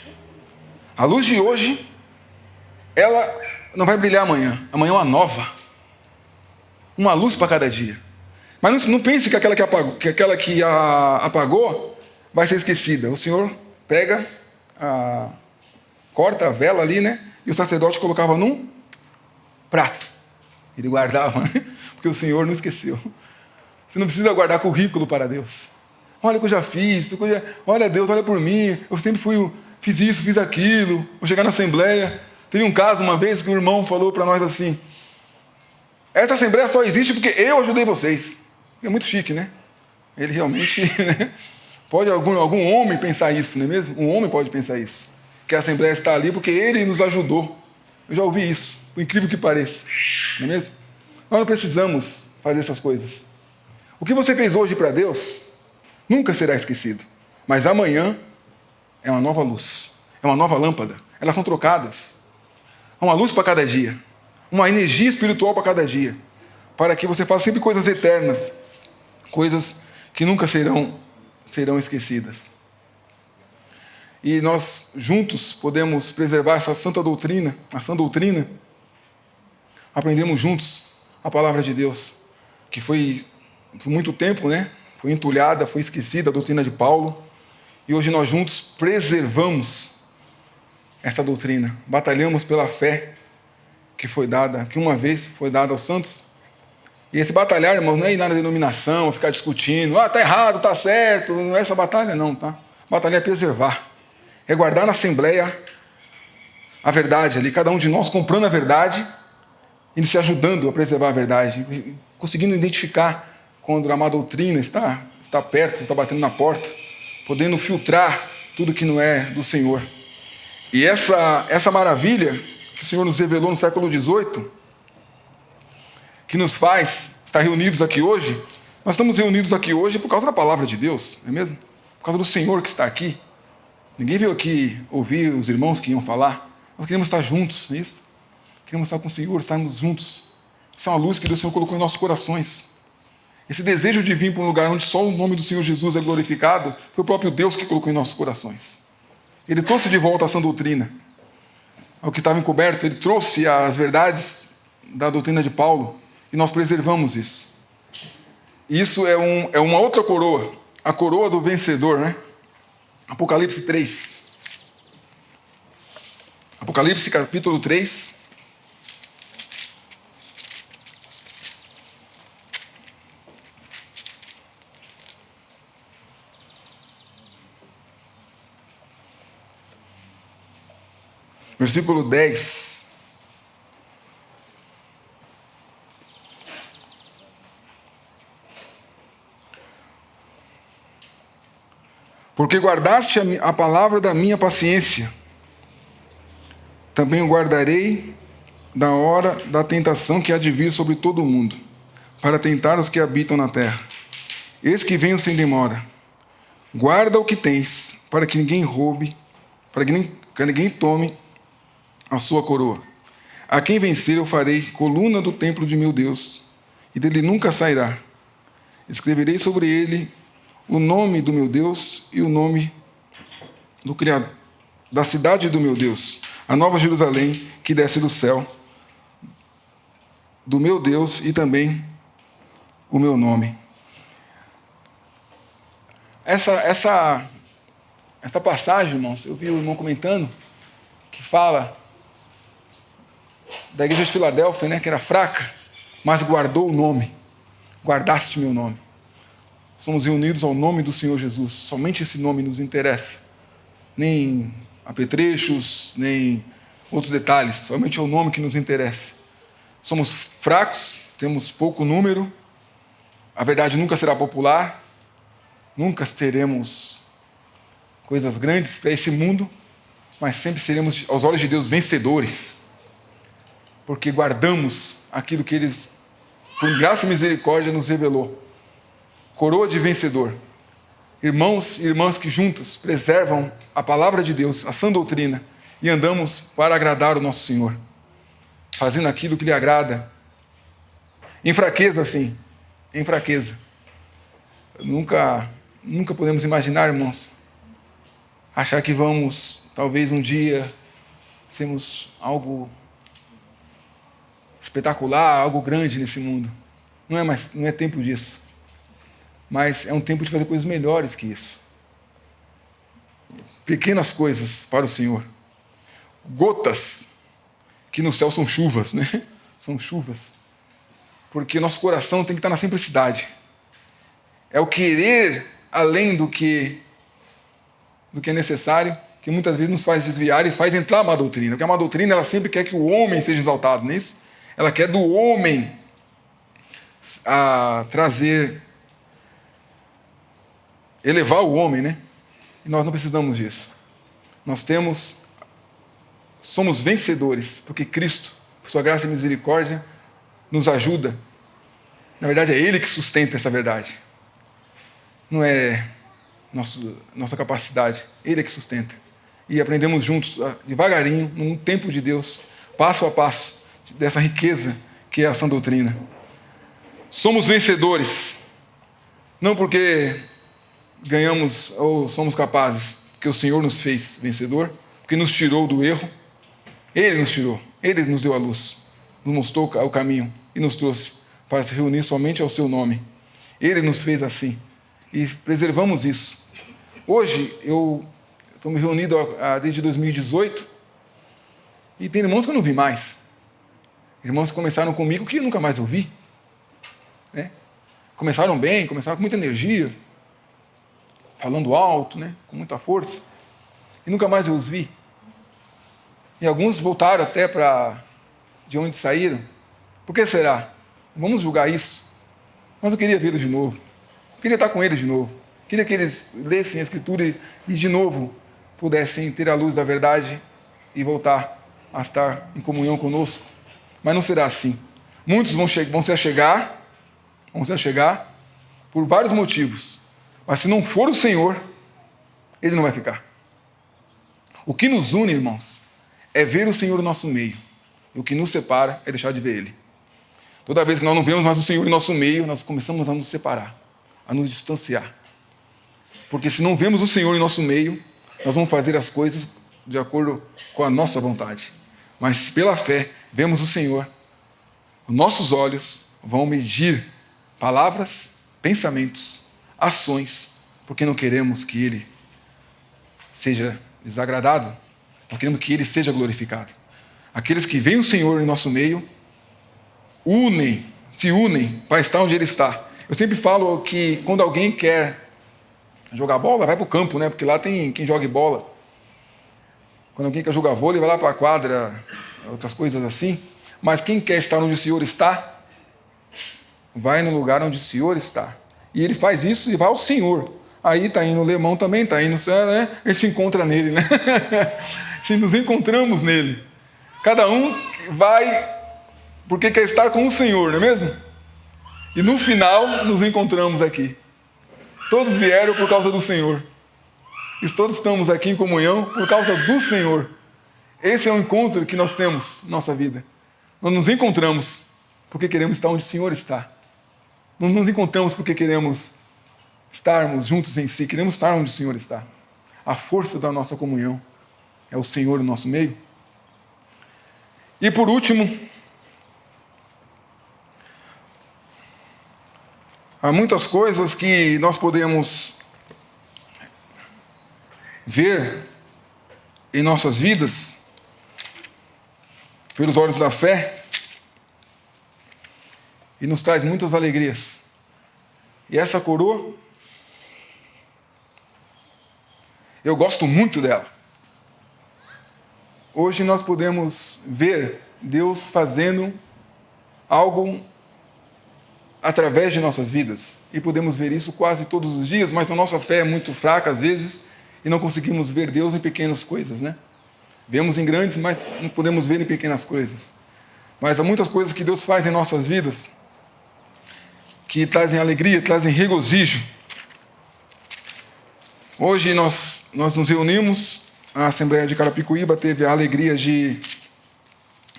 A luz de hoje, ela não vai brilhar amanhã. Amanhã é uma nova. Uma luz para cada dia. Mas não pense que aquela que apagou vai ser esquecida. O Senhor pega, corta a vela ali, né? E o sacerdote colocava num prato. Ele guardava, né? Porque o Senhor não esqueceu. Você não precisa guardar currículo para Deus. Olha o que eu já fiz, olha Deus, olha por mim, eu sempre fiz isso, fiz aquilo, vou chegar na assembleia. Teve um caso uma vez que um irmão falou para nós assim: essa assembleia só existe porque eu ajudei vocês. É muito chique, né? Ele realmente, né? Pode algum homem pensar isso, não é mesmo? Um homem pode pensar isso. Que a assembleia está ali porque ele nos ajudou. Eu já ouvi isso, por incrível que pareça. Não é mesmo? Nós não precisamos fazer essas coisas. O que você fez hoje para Deus nunca será esquecido. Mas amanhã é uma nova luz. É uma nova lâmpada. Elas são trocadas. É uma luz para cada dia. Uma energia espiritual para cada dia. Para que você faça sempre coisas eternas. Coisas que nunca serão esquecidas. E nós juntos podemos preservar essa santa doutrina, a sã doutrina. Aprendemos juntos a palavra de Deus, que foi por muito tempo, né? Foi entulhada, foi esquecida a doutrina de Paulo. E hoje nós juntos preservamos essa doutrina. Batalhamos pela fé que foi dada, que uma vez foi dada aos santos. E esse batalhar, irmãos, não é ir na denominação, ficar discutindo, tá errado, tá certo, não é essa batalha não, tá? Batalhar é preservar. É guardar na assembleia a verdade ali, cada um de nós comprando a verdade e se ajudando a preservar a verdade, conseguindo identificar quando a má doutrina está perto, está batendo na porta, podendo filtrar tudo que não é do Senhor. E essa maravilha que o Senhor nos revelou no século XVIII, que nos faz estar reunidos aqui hoje, nós estamos reunidos aqui hoje por causa da palavra de Deus, não é mesmo? Por causa do Senhor que está aqui. Ninguém veio aqui ouvir os irmãos que iam falar. Nós queremos estar juntos, não é isso? Queremos estar com o Senhor, estarmos juntos. Isso é uma luz que Deus, Senhor, colocou em nossos corações. Esse desejo de vir para um lugar onde só o nome do Senhor Jesus é glorificado, foi o próprio Deus que colocou em nossos corações. Ele trouxe de volta a sã doutrina. O que estava encoberto, ele trouxe as verdades da doutrina de Paulo, e nós preservamos isso. Isso é uma outra coroa, a coroa do vencedor, né? Apocalipse 3. Apocalipse capítulo 3. versículo 10. Porque guardaste a palavra da minha paciência, também o guardarei da hora da tentação que há de vir sobre todo o mundo, para tentar os que habitam na terra. Eis que venho sem demora. Guarda o que tens, para que ninguém roube, para que ninguém tome a sua coroa. A quem vencer eu farei coluna do templo de meu Deus, e dele nunca sairá. Escreverei sobre ele o nome do meu Deus e o nome do Criador, da cidade do meu Deus, a nova Jerusalém que desce do céu, do meu Deus e também o meu nome. Essa passagem, irmãos, eu vi o irmão comentando, que fala da igreja de Filadélfia, né, que era fraca, mas guardou o nome, guardaste meu nome. Somos reunidos ao nome do Senhor Jesus, somente esse nome nos interessa, nem apetrechos, nem outros detalhes, somente é o nome que nos interessa. Somos fracos, temos pouco número, a verdade nunca será popular, nunca teremos coisas grandes para esse mundo, mas sempre seremos, aos olhos de Deus, vencedores, porque guardamos aquilo que Ele, por graça e misericórdia, nos revelou. Coroa de vencedor. Irmãos e irmãs que juntos preservam a palavra de Deus, a sã doutrina, e andamos para agradar o nosso Senhor, fazendo aquilo que lhe agrada. Em fraqueza, sim, em fraqueza. Nunca podemos imaginar, irmãos, achar que vamos, talvez um dia, sermos algo espetacular, algo grande nesse mundo. Não é tempo disso. Mas é um tempo de fazer coisas melhores que isso. Pequenas coisas para o Senhor. Gotas, que no céu são chuvas, né? São chuvas. Porque nosso coração tem que estar na simplicidade. É o querer além do que é necessário, que muitas vezes nos faz desviar e faz entrar a má doutrina. Porque a má doutrina, ela sempre quer que o homem seja exaltado, não é isso? Ela quer do homem elevar o homem, né? E nós não precisamos disso. Somos vencedores, porque Cristo, por sua graça e misericórdia, nos ajuda. Na verdade, é Ele que sustenta essa verdade. Não é nossa capacidade, Ele é que sustenta. E aprendemos juntos, devagarinho, num tempo de Deus, passo a passo, dessa riqueza que é a sã doutrina. Somos vencedores, não porque ganhamos ou somos capazes, porque o Senhor nos fez vencedor, porque nos tirou do erro. Ele nos tirou, Ele nos deu a luz, nos mostrou o caminho e nos trouxe para se reunir somente ao seu nome. Ele nos fez assim e preservamos isso. Hoje eu estou me reunido desde 2018 e tem irmãos que eu não vi mais. Irmãos que começaram comigo que eu nunca mais ouvi. Né? Começaram bem, começaram com muita energia, falando alto, né? Com muita força, e nunca mais eu os vi. E alguns voltaram até de onde saíram. Por que será? Vamos julgar isso. Mas eu queria vê-los de novo. Eu queria estar com eles de novo. Eu queria que eles lessem a Escritura e de novo pudessem ter a luz da verdade e voltar a estar em comunhão conosco. Mas não será assim. Muitos vão se achegar por vários motivos. Mas se não for o Senhor, Ele não vai ficar. O que nos une, irmãos, é ver o Senhor no nosso meio. E o que nos separa é deixar de ver Ele. Toda vez que nós não vemos mais o Senhor em nosso meio, nós começamos a nos separar, a nos distanciar. Porque se não vemos o Senhor em nosso meio, nós vamos fazer as coisas de acordo com a nossa vontade. Mas pela fé, vemos o Senhor. Os nossos olhos vão medir palavras, pensamentos, ações, porque não queremos que Ele seja desagradado, não queremos que Ele seja glorificado. Aqueles que veem o Senhor em nosso meio, se unem para estar onde Ele está. Eu sempre falo que quando alguém quer jogar bola, vai para o campo, né? Porque lá tem quem jogue bola. Quando alguém quer jogar vôlei, vai lá para a quadra, outras coisas assim. Mas quem quer estar onde o Senhor está, vai no lugar onde o Senhor está. E ele faz isso e vai ao Senhor. Aí está indo o Lemão também, está indo, né? A gente se encontra nele, né? Nos encontramos nele. Cada um vai porque quer estar com o Senhor, não é mesmo? E no final nos encontramos aqui. Todos vieram por causa do Senhor. E todos estamos aqui em comunhão por causa do Senhor. Esse é o encontro que nós temos na nossa vida. Nós nos encontramos porque queremos estar onde o Senhor está. Não nos encontramos porque queremos estarmos juntos em si. Queremos estar onde o Senhor está. A força da nossa comunhão é o Senhor no nosso meio. E por último, há muitas coisas que nós podemos ver em nossas vidas pelos olhos da fé e nos traz muitas alegrias. E essa coroa, eu gosto muito dela. Hoje nós podemos ver Deus fazendo algo através de nossas vidas. E podemos ver isso quase todos os dias, mas a nossa fé é muito fraca às vezes e não conseguimos ver Deus em pequenas coisas, né? Vemos em grandes, mas não podemos ver em pequenas coisas. Mas há muitas coisas que Deus faz em nossas vidas que trazem alegria, trazem regozijo. Hoje nós nos reunimos, a Assembleia de Carapicuíba teve a alegria de,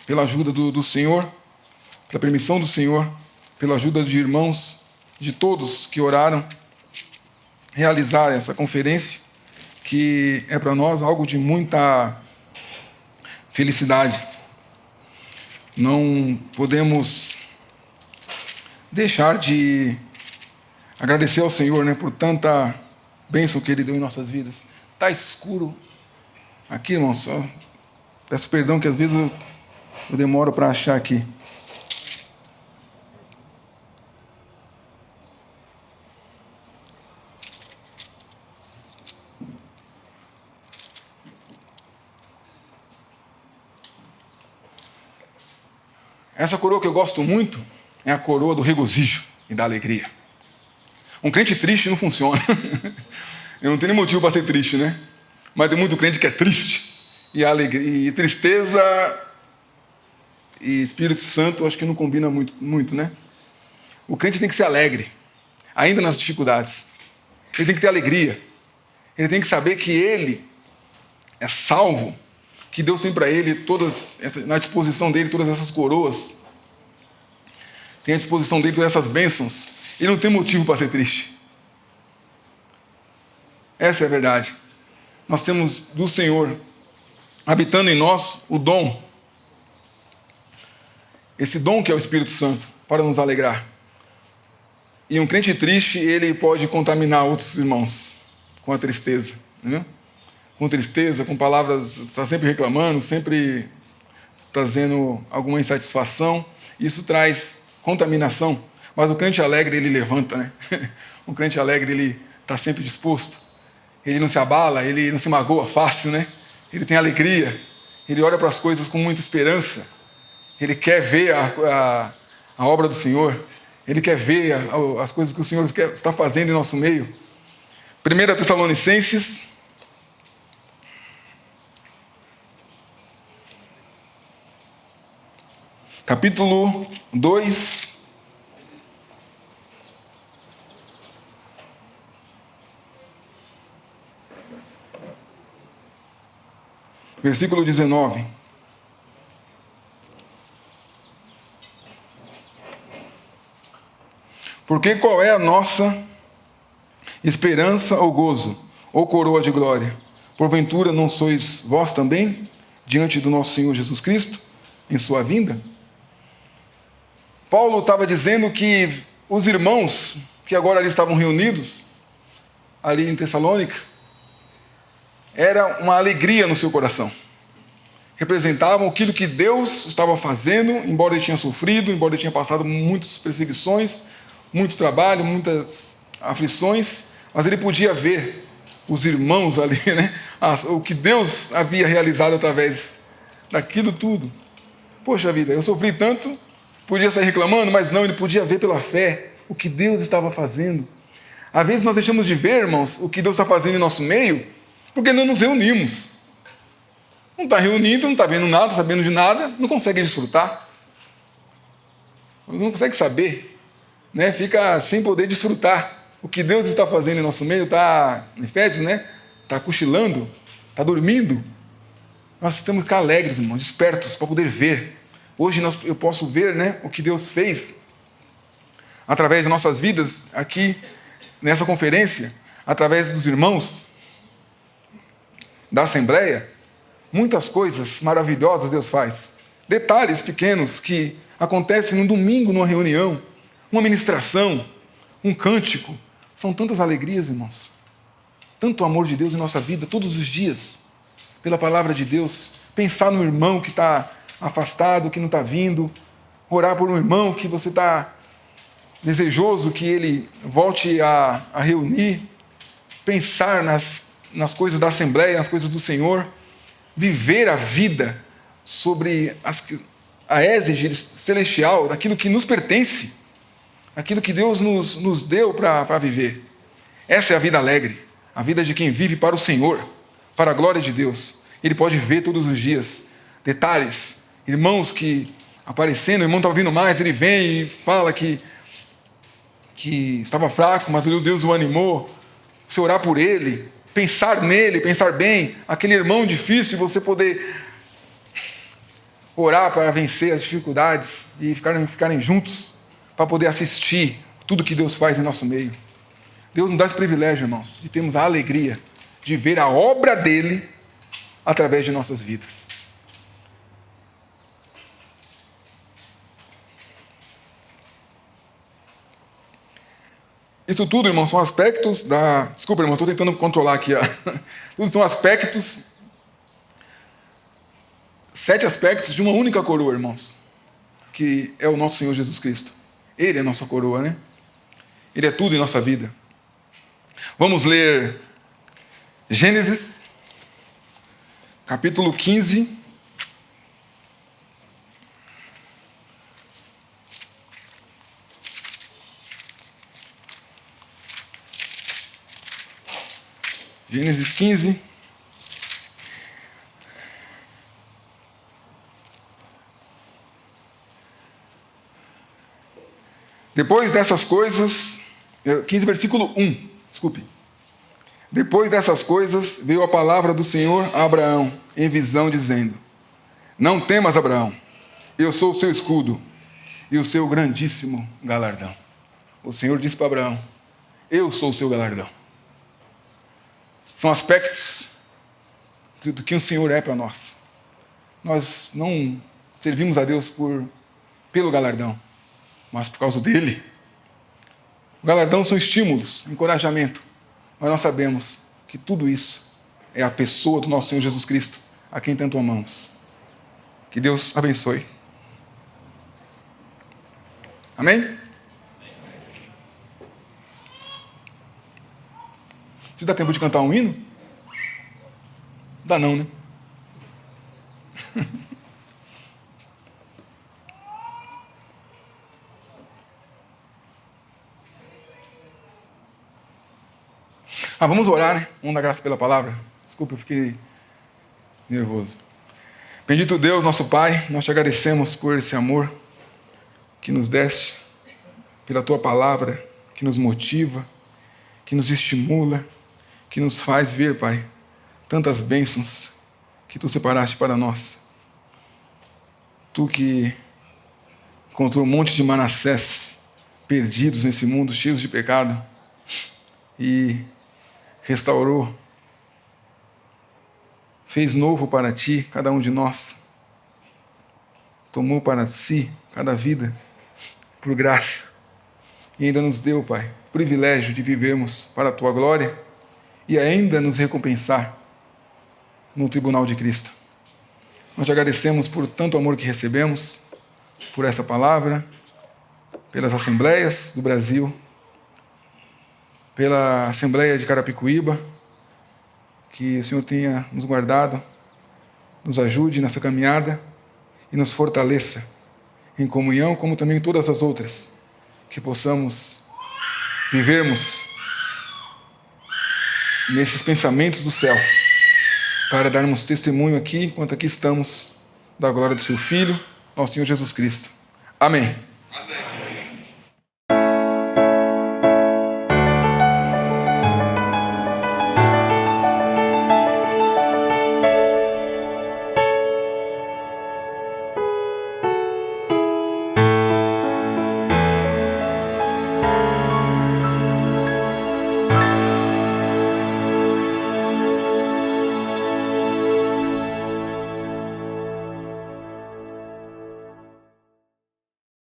pela ajuda do Senhor, pela permissão do Senhor, pela ajuda de irmãos, de todos que oraram, realizar essa conferência, que é para nós algo de muita felicidade. Não podemos deixar de agradecer ao Senhor, né, por tanta bênção que Ele deu em nossas vidas. Está escuro aqui, irmãos, só peço perdão que às vezes eu demoro para achar aqui. Essa coroa que eu gosto muito é a coroa do regozijo e da alegria. Um crente triste não funciona. Eu não tenho nem motivo para ser triste, né? Mas tem muito crente que é triste. E alegria, e tristeza e Espírito Santo, acho que não combina muito, né? O crente tem que ser alegre, ainda nas dificuldades. Ele tem que ter alegria. Ele tem que saber que ele é salvo, que Deus tem para ele na disposição dele todas essas coroas, tem à disposição dele todas essas bênçãos. Ele não tem motivo para ser triste. Essa é a verdade. Nós temos do Senhor habitando em nós o dom, esse dom que é o Espírito Santo, para nos alegrar. E um crente triste, ele pode contaminar outros irmãos com a tristeza, entendeu? Com tristeza, com palavras, está sempre reclamando, sempre trazendo alguma insatisfação. Isso traz contaminação. Mas o crente alegre, ele levanta, né? O crente alegre, ele está sempre disposto. Ele não se abala, ele não se magoa fácil, né? Ele tem alegria. Ele olha para as coisas com muita esperança. Ele quer ver a obra do Senhor. Ele quer ver as coisas que o Senhor está fazendo em nosso meio. 1 Tessalonicenses, capítulo 2, versículo 19. Porque qual é a nossa esperança ou gozo, ou coroa de glória? Porventura não sois vós também, diante do nosso Senhor Jesus Cristo, em sua vinda? Paulo estava dizendo que os irmãos que agora ali estavam reunidos, ali em Tessalônica, era uma alegria no seu coração. Representavam aquilo que Deus estava fazendo, embora ele tinha sofrido, embora ele tinha passado muitas perseguições, muito trabalho, muitas aflições, mas ele podia ver os irmãos ali, né? O que Deus havia realizado através daquilo tudo. Poxa vida, eu sofri tanto, podia sair reclamando, mas não, ele podia ver pela fé o que Deus estava fazendo. Às vezes nós deixamos de ver, irmãos, o que Deus está fazendo em nosso meio, porque não nos reunimos. Não está reunido, não está vendo nada, sabendo de nada, não consegue desfrutar. Não consegue saber, né? Fica sem poder desfrutar. O que Deus está fazendo em nosso meio, está, em Efésios, né? Está cochilando, está dormindo. Nós temos que ficar alegres, irmãos, despertos, para poder ver. Hoje eu posso ver, né, o que Deus fez através de nossas vidas aqui nessa conferência, através dos irmãos da Assembleia. Muitas coisas maravilhosas Deus faz. Detalhes pequenos que acontecem num domingo, numa reunião, uma ministração, um cântico. São tantas alegrias, irmãos. Tanto amor de Deus em nossa vida, todos os dias, pela palavra de Deus. Pensar no irmão que está afastado, que não está vindo. Orar por um irmão que você está desejoso que ele volte a reunir. Pensar nas coisas da Assembleia, nas coisas do Senhor. Viver a vida sobre a égide celestial, daquilo que nos pertence, aquilo que Deus nos deu para viver. Essa é a vida alegre, a vida de quem vive para o Senhor, para a glória de Deus. Ele pode ver todos os dias detalhes, irmãos que aparecendo, o irmão está ouvindo mais, ele vem e fala que estava fraco, mas Deus o animou. Você orar por ele, pensar nele, pensar bem, aquele irmão difícil, você poder orar para vencer as dificuldades e ficarem juntos, para poder assistir tudo que Deus faz em nosso meio. Deus nos dá esse privilégio, irmãos, de termos a alegria de ver a obra dele através de nossas vidas. Isso tudo, irmãos, são aspectos da... Desculpa, irmão, estou tentando controlar aqui. Tudo são aspectos... 7 aspectos de uma única coroa, irmãos. Que é o nosso Senhor Jesus Cristo. Ele é a nossa coroa, né? Ele é tudo em nossa vida. Vamos ler Gênesis, capítulo 15. Gênesis 15. Depois dessas coisas, 15, versículo 1, desculpe. Depois dessas coisas, veio a palavra do Senhor a Abraão, em visão, dizendo: Não temas, Abraão, eu sou o seu escudo e o seu grandíssimo galardão. O Senhor disse para Abraão: Eu sou o seu galardão. São aspectos do que o Senhor é para nós. Nós não servimos a Deus pelo galardão, mas por causa dele. O galardão são estímulos, encorajamento. Mas nós sabemos que tudo isso é a pessoa do nosso Senhor Jesus Cristo, a quem tanto amamos. Que Deus abençoe. Amém? Se dá tempo de cantar um hino? Dá não, né? Vamos orar, né? Vamos dar graça pela palavra. Desculpa, eu fiquei nervoso. Bendito Deus, nosso Pai, nós te agradecemos por esse amor que nos deste, pela tua palavra, que nos motiva, que nos estimula, que nos faz ver, Pai, tantas bênçãos que tu separaste para nós. Tu que encontrou um monte de Manassés perdidos nesse mundo, cheios de pecado, e restaurou, fez novo para ti, cada um de nós, tomou para si cada vida, por graça, e ainda nos deu, Pai, o privilégio de vivermos para a tua glória e ainda nos recompensar no tribunal de Cristo. Nós te agradecemos por tanto amor que recebemos, por essa palavra, pelas assembleias do Brasil, pela Assembleia de Carapicuíba, que o Senhor tenha nos guardado, nos ajude nessa caminhada e nos fortaleça em comunhão, como também em todas as outras, que possamos vivermos nesses pensamentos do céu, para darmos testemunho aqui, enquanto aqui estamos, da glória do seu Filho, nosso Senhor Jesus Cristo. Amém.